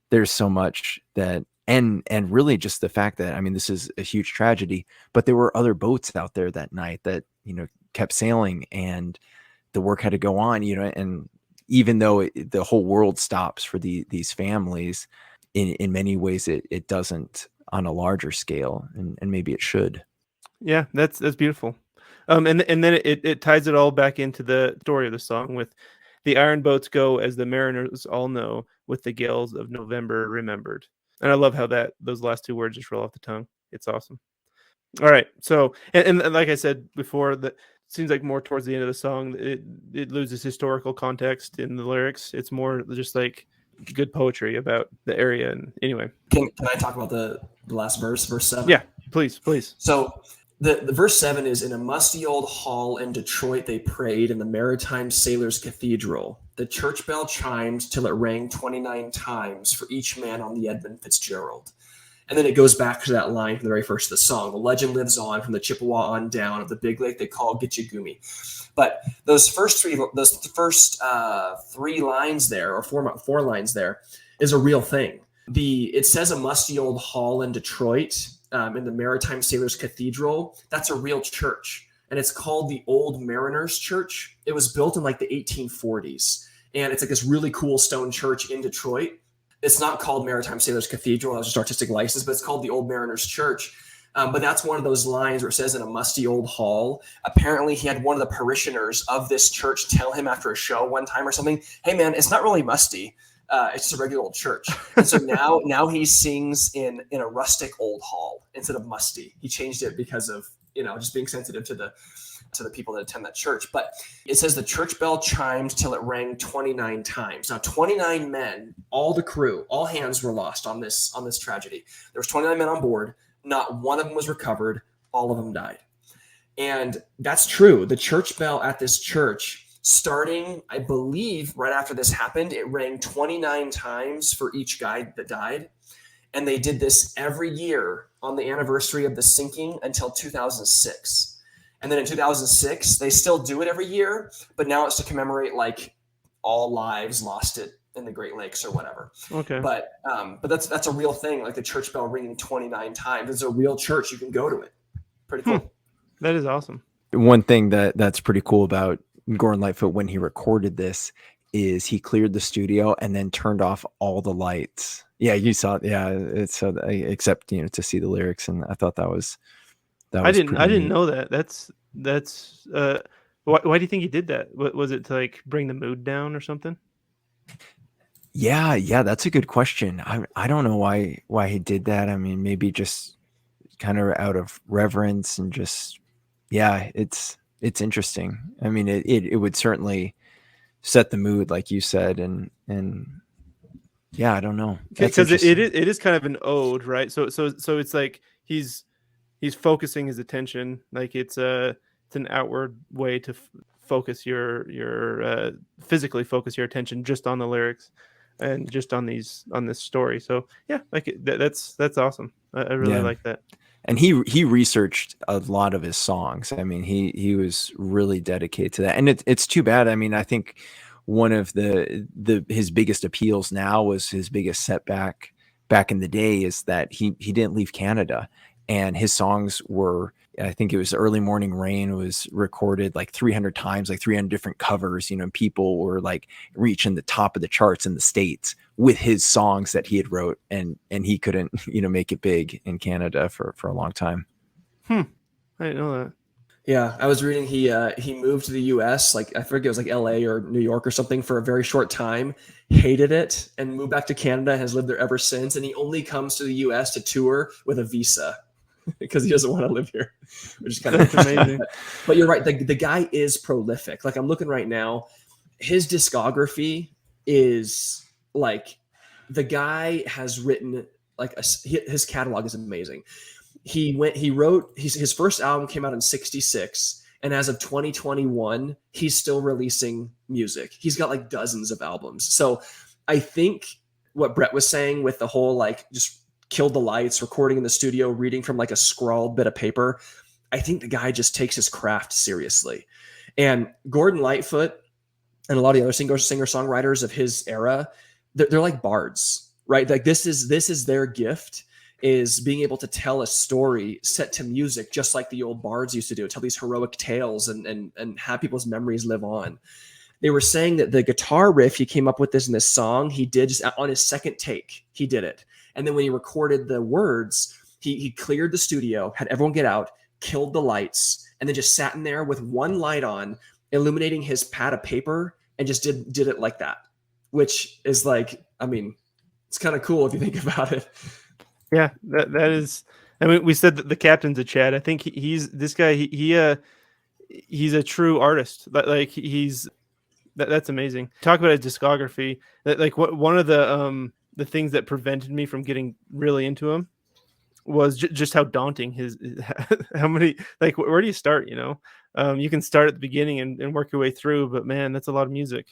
there's so much that, and really just the fact that, I mean, this is a huge tragedy, but there were other boats out there that night that, you know, kept sailing, and the work had to go on, you know. And even though the whole world stops for these families, in many ways it doesn't on a larger scale, and maybe it should. Yeah, that's beautiful. And then it ties it all back into the story of the song with the iron boats go as the mariners all know, with the gales of November remembered. And I love how those last two words just roll off the tongue. It's awesome. All right, so and like I said before, that seems like more towards the end of the song, it loses historical context in the lyrics. It's more just like good poetry about the area. And anyway, Can I talk about the last verse 7? Yeah, please. So the verse 7 is, in a musty old hall in Detroit they prayed in the Maritime Sailors Cathedral. The church bell chimed till it rang 29 times for each man on the Edmund Fitzgerald. And then it goes back to that line from the very first of the song. The legend lives on from the Chippewa on down of the big lake they call Gitchagumi. But those first three lines there, or four lines there, is a real thing. It says a musty old hall in Detroit, in the Maritime Sailors Cathedral. That's a real church, and it's called the Old Mariners Church. It was built in like the 1840s, and it's like this really cool stone church in Detroit. It's not called Maritime Sailors Cathedral. That was just artistic license, but it's called the Old Mariners Church. But that's one of those lines where it says, in a musty old hall. Apparently, he had one of the parishioners of this church tell him after a show one time or something, "Hey, man, it's not really musty. It's just a regular old church." And so now he sings in a rustic old hall instead of musty. He changed it because of, you know, just being sensitive to the people that attend that church. But it says the church bell chimed till it rang 29 times. Now, 29 men, all the crew, all hands were lost on this tragedy. There was 29 men on board. Not one of them was recovered. All of them died. And that's true. The church bell at this church, starting, I believe, right after this happened, it rang 29 times for each guy that died. And they did this every year on the anniversary of the sinking until 2006. And then in 2006, they still do it every year, but now it's to commemorate like all lives lost it in the Great Lakes or whatever. Okay. But that's a real thing. Like the church bell ringing 29 times. It's a real church. You can go to it. Pretty cool. That is awesome. One thing that's pretty cool about Gordon Lightfoot when he recorded this is he cleared the studio and then turned off all the lights. Yeah, you saw it. Yeah, it's so except, you know, to see the lyrics, and I thought that was I didn't neat. know that. That's why do you think he did that? Was it to like bring the mood down or something? Yeah, that's a good question. I don't know why he did that. I mean, maybe just kind of out of reverence, and just, yeah, it's interesting. I mean, it would certainly set the mood, like you said, and yeah, I don't know, because it is kind of an ode, right? So it's like he's focusing his attention, like it's an outward way to focus your physically focus your attention just on the lyrics and just on this story. So yeah, like that's awesome. I really like that. And he researched a lot of his songs. I mean, he was really dedicated to that. And it's too bad. I mean, I think one of his biggest appeals now was his biggest setback back in the day is that he didn't leave Canada. and his songs were, I think it was Early Morning Rain was recorded like 300 times, like 300 different covers, people were like reaching the top of the charts in the States with his songs that he had wrote, and he couldn't, make it big in Canada for a long time. I didn't know that. Yeah, I was reading he moved to the U.S. like I forget it was like L.A. or New York or something for a very short time, hated it, and moved back to Canada. Has lived there ever since, and he only comes to the U.S. to tour with a visa because he doesn't want to live here, which is kind of amazing. But you're right, the guy is prolific. Like I'm looking right now, his discography is like the guy has written like his catalog is amazing. He wrote his first album came out in 1966, and as of 2021 he's still releasing music. He's got like dozens of albums. So I think what Brett was saying with the whole like just killed the lights, recording in the studio, reading from like a scrawled bit of paper, I think the guy just takes his craft seriously. And Gordon Lightfoot and a lot of the other singer-songwriters of his era, they're like bards, right? Like this is their gift, is being able to tell a story set to music, just like the old bards used to do, tell these heroic tales and have people's memories live on. They were saying that the guitar riff, he came up with this in this song, he did just on his second take, he did it. And then when he recorded the words, he cleared the studio, had everyone get out, killed the lights, and then just sat in there with one light on, illuminating his pad of paper, and just did it like that, which is like, I mean, it's kind of cool if you think about it. Yeah, that is. I mean, we said that the captain's a Chad. I think he's this guy. He's a true artist. Like that's amazing. Talk about his discography. Like one of the things that prevented me from getting really into him was just how daunting his how many, like, where do you start? You can start at the beginning and work your way through, but man, that's a lot of music.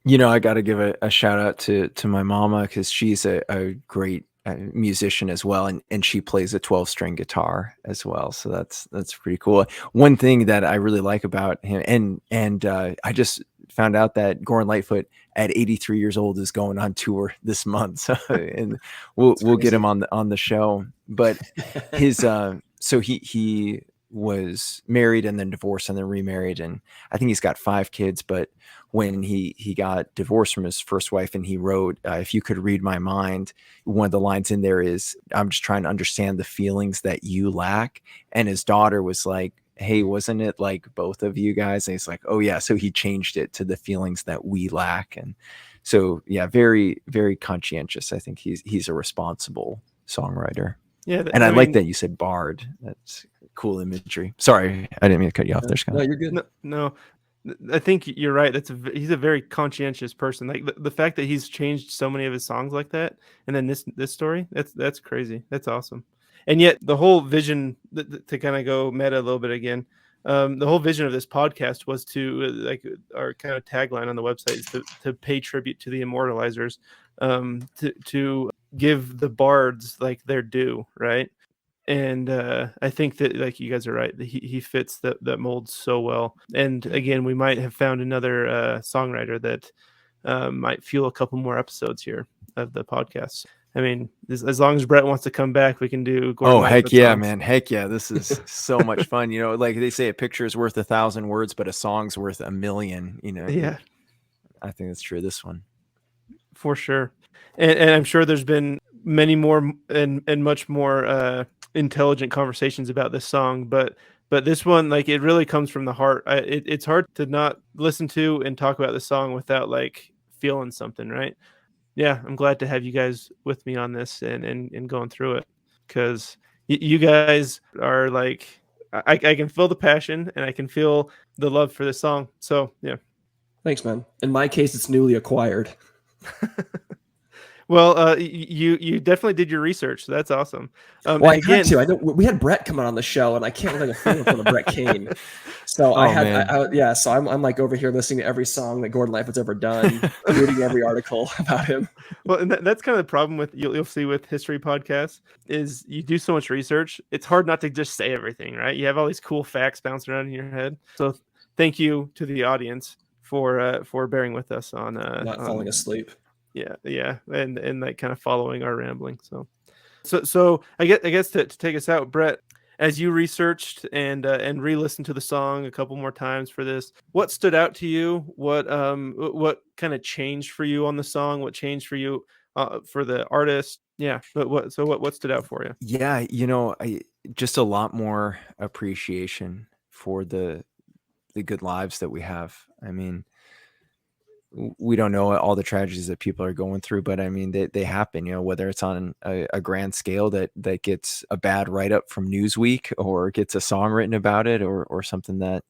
I got to give a shout out to my mama, because she's a great musician as well, and she plays a 12-string guitar as well, so that's pretty cool. One thing that I really like about him, and I just found out that Gordon Lightfoot at 83 years old is going on tour this month, so, and we'll get him on the show. But his so he was married and then divorced and then remarried, and I think he's got 5 kids. But when he got divorced from his first wife, and he wrote, if you could read my mind, one of the lines in there is, I'm just trying to understand the feelings that you lack. And his daughter was like, hey, wasn't it like both of you guys? And he's like, oh yeah. So he changed it to the feelings that we lack. And so, yeah, very, very conscientious. I think he's a responsible songwriter. Yeah. And I like that you said bard. That's cool imagery. Sorry, I didn't mean to cut you off there, Scott. No, you're good. No, I think you're right. He's a very conscientious person. Like the fact that he's changed so many of his songs like that, and then this story, that's crazy. That's awesome. And yet the whole vision, to kind of go meta a little bit again, the whole vision of this podcast was to, like our kind of tagline on the website is to pay tribute to the immortalizers, to give the bards like their due, right? And I think that, like, you guys are right, that he fits that mold so well. And again, we might have found another songwriter that might fuel a couple more episodes here of the podcast. I mean, as long as Brett wants to come back, we can do Gordon Lightfoot. Heck yeah, songs. Man. Heck yeah. This is so much fun. Like they say, a picture is worth 1,000 words, but a song's worth 1,000,000, Yeah. I think that's true. This one. For sure. And I'm sure there's been many more and much more intelligent conversations about this song, but this one, like, it really comes from the heart. It's hard to not listen to and talk about the song without like feeling something, right? Yeah, I'm glad to have you guys with me on this and going through it, because you guys are like, I can feel the passion and I can feel the love for this song. So yeah. Thanks, man. In my case, it's newly acquired. Well, you definitely did your research. So that's awesome. Well, I had to. I know we had Brett come on the show, and I can't look like a fool in front of Brett Cain. So So I'm like over here listening to every song that Gordon Lightfoot's ever done, reading every article about him. Well, and that's kind of the problem with you'll see with history podcasts is you do so much research. It's hard not to just say everything, right? You have all these cool facts bouncing around in your head. So thank you to the audience for bearing with us on not falling asleep. Yeah, and like kind of following our rambling. So So I guess to take us out, Brett, as you researched and re-listened to the song a couple more times for this, what stood out to you? What kind of changed for you on the song? What changed for you for the artist? Yeah, but what stood out for you? Yeah, I just a lot more appreciation for the good lives that we have. I mean, we don't know all the tragedies that people are going through, but I mean, they happen, whether it's on a grand scale that gets a bad write-up from Newsweek, or gets a song written about it, or something that,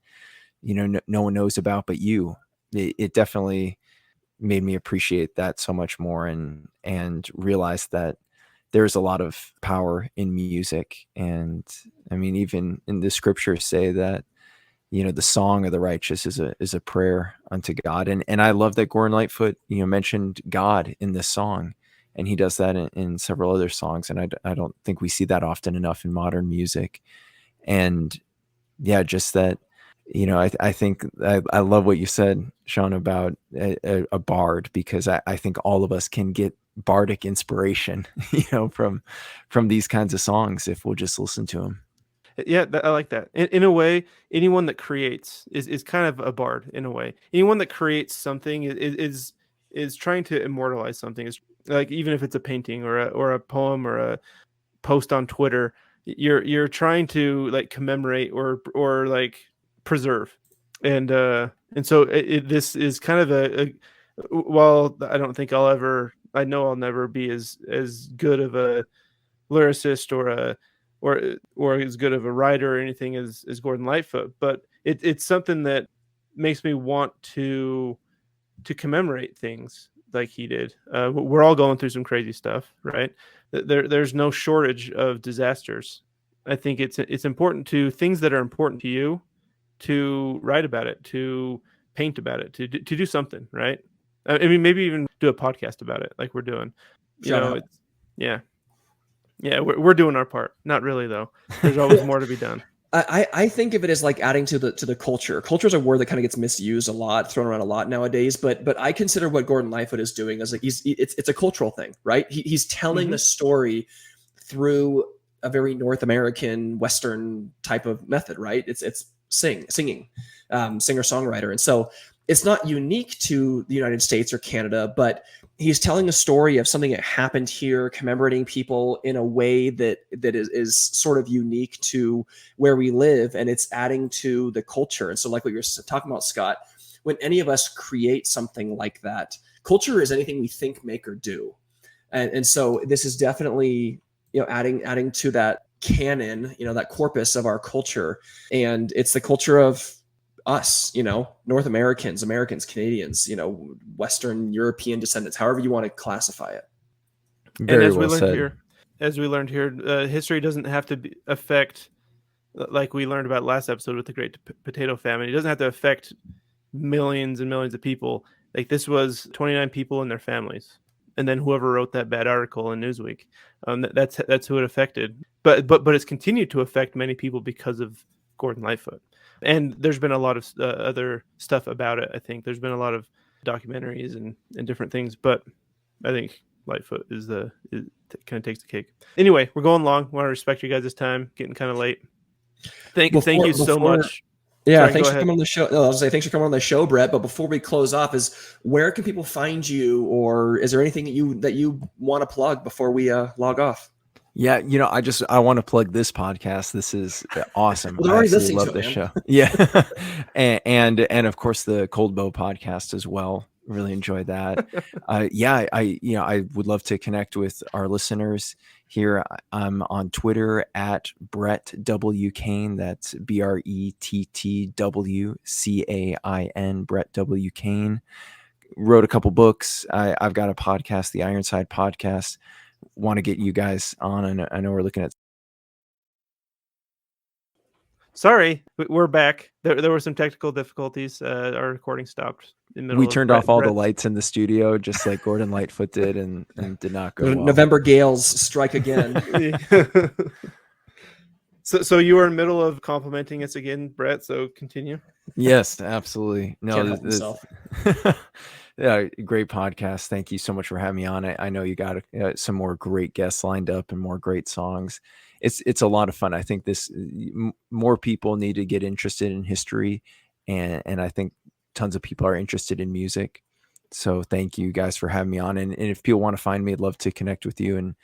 no one knows about but you. It definitely made me appreciate that so much more, and realize that there's a lot of power in music. And I mean, even in the scriptures say that, the song of the righteous is a prayer unto God. And I love that Gordon Lightfoot, mentioned God in this song, and he does that in several other songs. And I don't think we see that often enough in modern music. And yeah, just that, I think I love what you said, Sean, about a bard, because I think all of us can get bardic inspiration, from these kinds of songs, if we'll just listen to them. Yeah, I like that. In a way, anyone that creates is kind of a bard in a way. Anyone that creates something is trying to immortalize something. Is like, even if it's a painting or a poem or a post on Twitter, you're trying to like commemorate or like preserve. And so this is kind of a while I don't think I know I'll never be as good of a lyricist or as good of a writer or anything as Gordon Lightfoot, but it's something that makes me want to commemorate things like he did. We're all going through some crazy stuff, right? There's no shortage of disasters. I think it's important to things that are important to you to write about it, to paint about it, to do something, right? I mean, maybe even do a podcast about it, like we're doing. Yeah, we're doing our part. Not really, though. There's always more to be done. I think of it as like adding to the culture. Culture is a word that kind of gets misused a lot, thrown around a lot nowadays. But I consider what Gordon Lightfoot is doing as like it's a cultural thing, right? He's telling the story through a very North American Western type of method, right? It's singing, singer-songwriter, and so it's not unique to the United States or Canada, but he's telling a story of something that happened here, commemorating people in a way that is sort of unique to where we live, and it's adding to the culture. And so, like what you're talking about, Scott, when any of us create something like that, culture is anything we think, make, or do. And so this is definitely, adding to that canon, that corpus of our culture. And it's the culture of us, North Americans, Canadians, Western European descendants, however you want to classify it. Very and as we learned here, history doesn't have to affect, like we learned about last episode with the Great Potato Famine. It doesn't have to affect millions and millions of people. Like, this was 29 people and their families, and then whoever wrote that bad article in Newsweek. That's who it affected. But it's continued to affect many people because of Gordon Lightfoot. And there's been a lot of other stuff about it. I think there's been a lot of documentaries and different things, but I think Lightfoot kind of takes the cake. Anyway, we're going long. I want to respect you guys' time. Getting kind of late. Thank you so much. Yeah, thanks for coming on the show. I was say thanks for coming on the show, Brett. But before we close off, where can people find you, or is there anything that you want to plug before we log off? Yeah, I want to plug this podcast. This is awesome. Well, they're already listening love to this it, show. Yeah, and of course the Cold Bow podcast as well. Really enjoyed that. I would love to connect with our listeners here. I'm on Twitter at Brett W. Cain. That's BRETTWCAIN. Brett W. Cain. Wrote a couple books. I've got a podcast, the Ironside Podcast. Want to get you guys on, and I know we're looking at. Sorry, we're back. There were some technical difficulties. Our recording stopped in the middle. We turned off all the lights in the studio, just like Gordon Lightfoot did, and did not go well. November gales strike again. So you were in the middle of complimenting us again, Brett. So continue. Yes, absolutely. No, Great podcast. Thank you so much for having me on it. I know you got some more great guests lined up and more great songs. It's a lot of fun. I think more people need to get interested in history, and I think tons of people are interested in music. So thank you guys for having me on. And if people want to find me, I'd love to connect with you and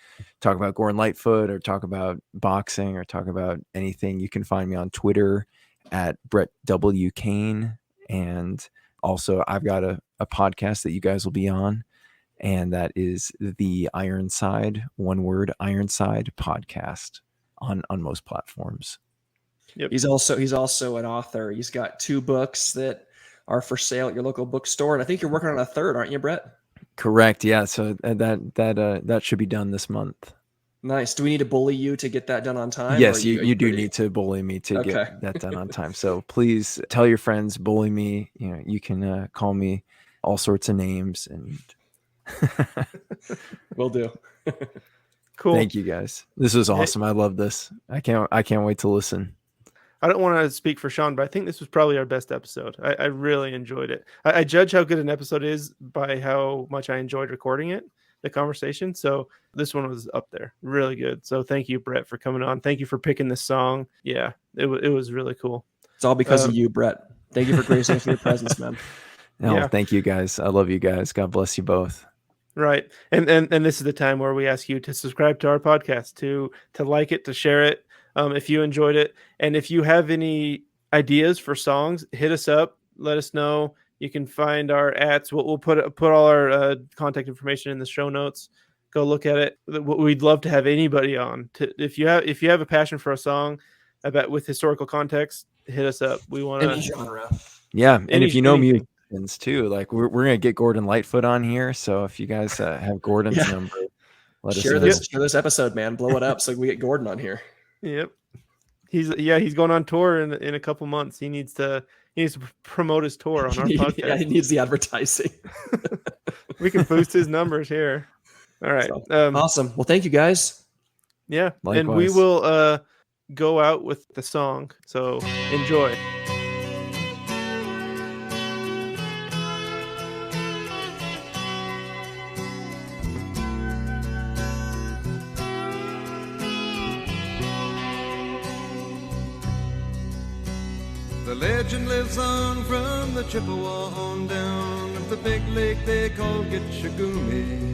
talk about Gordon Lightfoot or talk about boxing or talk about anything. You can find me on Twitter at Brett W. Cain. And also I've got a podcast that you guys will be on, and that is the Ironside, one word, Ironside podcast on most platforms. Yep. He's also an author. He's got 2 books that are for sale at your local bookstore, and I think you're working on a 3rd, aren't you, Brett? Correct. Yeah. So that should be done this month. Nice. Do we need to bully you to get that done on time? Yes, you do need to bully me to get that done on time. So please tell your friends, bully me. You can call me all sorts of names, and will do. Cool. Thank you guys. This was awesome. I love this. I can't wait to listen. I don't want to speak for Sean, but I think this was probably our best episode. I really enjoyed it. I judge how good an episode is by how much I enjoyed recording it, the conversation. So this one was up there. Really good. So thank you, Brett, for coming on. Thank you for picking this song. Yeah, it was really cool. It's all because of you, Brett. Thank you for gracing us with your presence, man. No, yeah. Thank you guys. I love you guys. God bless you both. Right. And this is the time where we ask you to subscribe to our podcast, to like it, to share it. If you enjoyed it, and if you have any ideas for songs, hit us up. Let us know. You can find our @. We'll put all our contact information in the show notes. Go look at it. We'd love to have anybody on. If you have a passion for a song, I bet with historical context, hit us up. We want any genre. Yeah, and if you know musicians too, like we're gonna get Gordon Lightfoot on here. So if you guys have Gordon's number, let us know. Share this episode, man. Blow it up so we get Gordon on here. Yep. He's going on tour in a couple months. He needs to promote his tour on our podcast. Yeah, he needs the advertising. We can boost his numbers here. All right. So, awesome. Well, thank you guys. Yeah. Likewise. And we will go out with the song. So enjoy. The legend lives on from the Chippewa on down of the big lake they call Gitchagumi.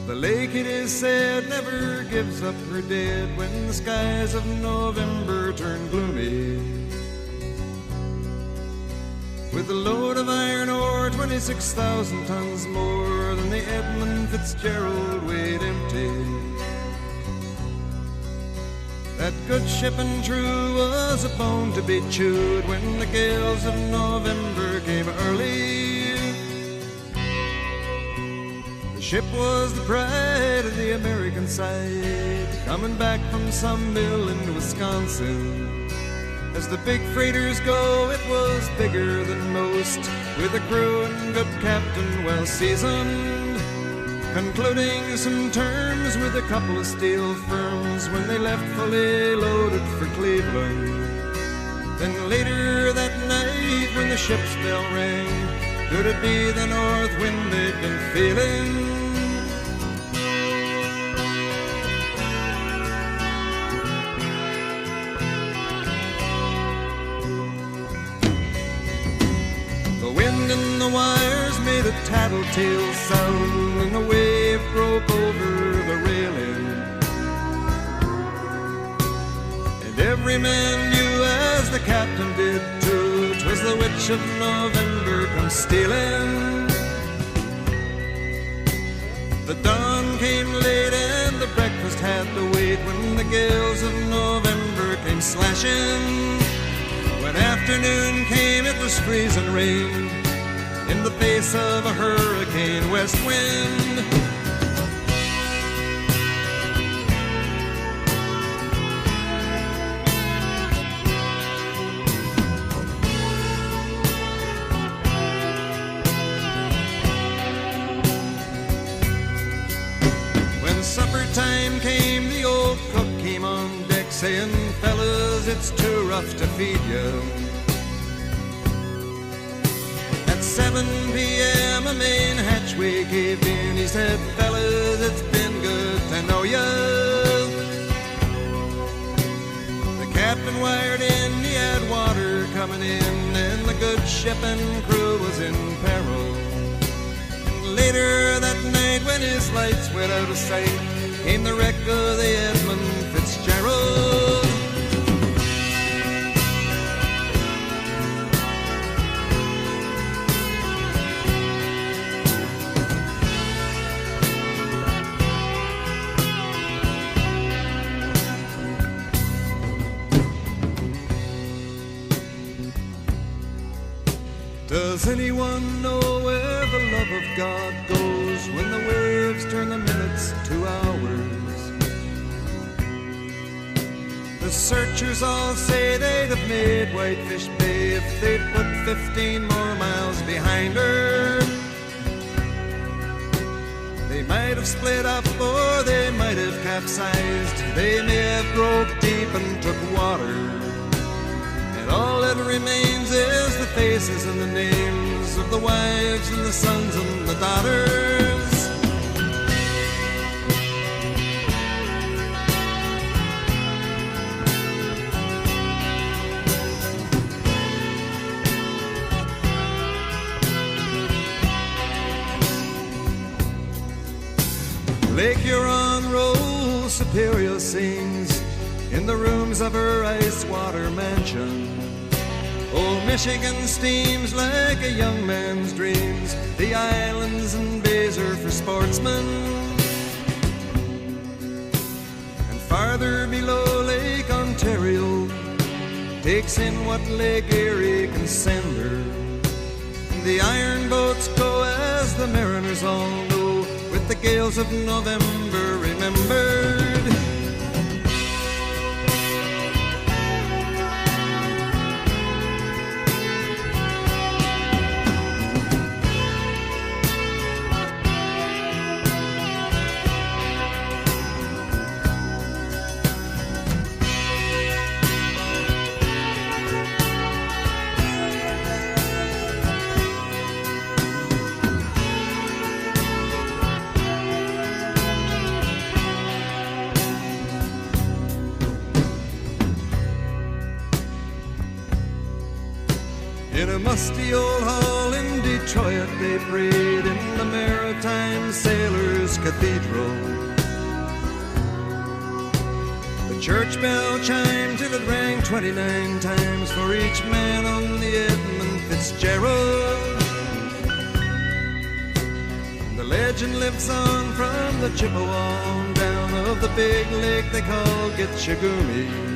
The lake, it is said, never gives up her dead when the skies of November turn gloomy. With a load of iron ore, 26,000 tons more than the Edmund Fitzgerald weighed empty. That good ship and true was a bone to be chewed when the gales of November came early. The ship was the pride of the American side, coming back from some mill in Wisconsin. As the big freighters go, it was bigger than most, with a crew and good captain well seasoned, concluding some terms with a couple of steel firms when they left fully loaded for Cleveland. Then later that night when the ship's bell rang, could it be the north wind they'd been feeling? The wind in the wires made a tattletale sound, and the wave broke over the railing. And every man knew, as the captain did too, 'twas the witch of November come stealing. The dawn came late and the breakfast had to wait when the gales of November came slashing. When afternoon came, it was freezing rain in the face of a hurricane west wind. When supper time came, the old cook came on deck saying, "Fellas, it's too rough to feed you. 7 p.m. a main hatchway caved in. He said, fellas, it's been good to know ya. The captain wired in, he had water coming in, and the good ship and crew was in peril. And later that night, when his lights went out of sight, came the wreck of the Edmund Fitzgerald. Does anyone know where the love of God goes when the waves turn the minutes to hours? The searchers all say they'd have made Whitefish Bay if they'd put 15 more miles behind her. They might have split up or they might have capsized. They may have broke deep and took water. And all that remains is the faces and the names of the wives and the sons and the daughters. Lake Huron rolls, Superior sings in the rooms of her ice water mansion. Old Michigan steams like a young man's dreams. The islands and bays are for sportsmen. And farther below, Lake Ontario takes in what Lake Erie can send her. And the iron boats go, as the mariners all know, with the gales of November remembered. In a musty old hall in Detroit they prayed in the maritime sailors' cathedral. The church bell chimed till it rang 29 times for each man on the Edmund Fitzgerald. The legend lives on from the Chippewa on down of the big lake they call Gitchagumi.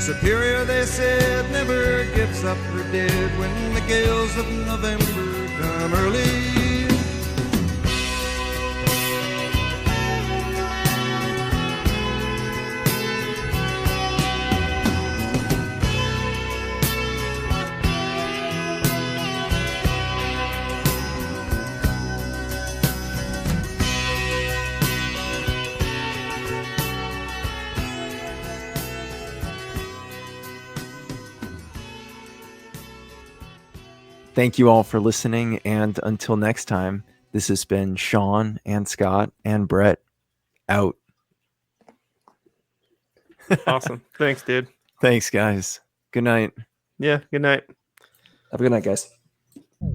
Superior, they said, never gives up her dead when the gales of November come early. Thank you all for listening, and until next time, this has been Sean and Scott and Brett out. Awesome. Thanks, dude. Thanks, guys. Good night. Yeah, good night. Have a good night, guys.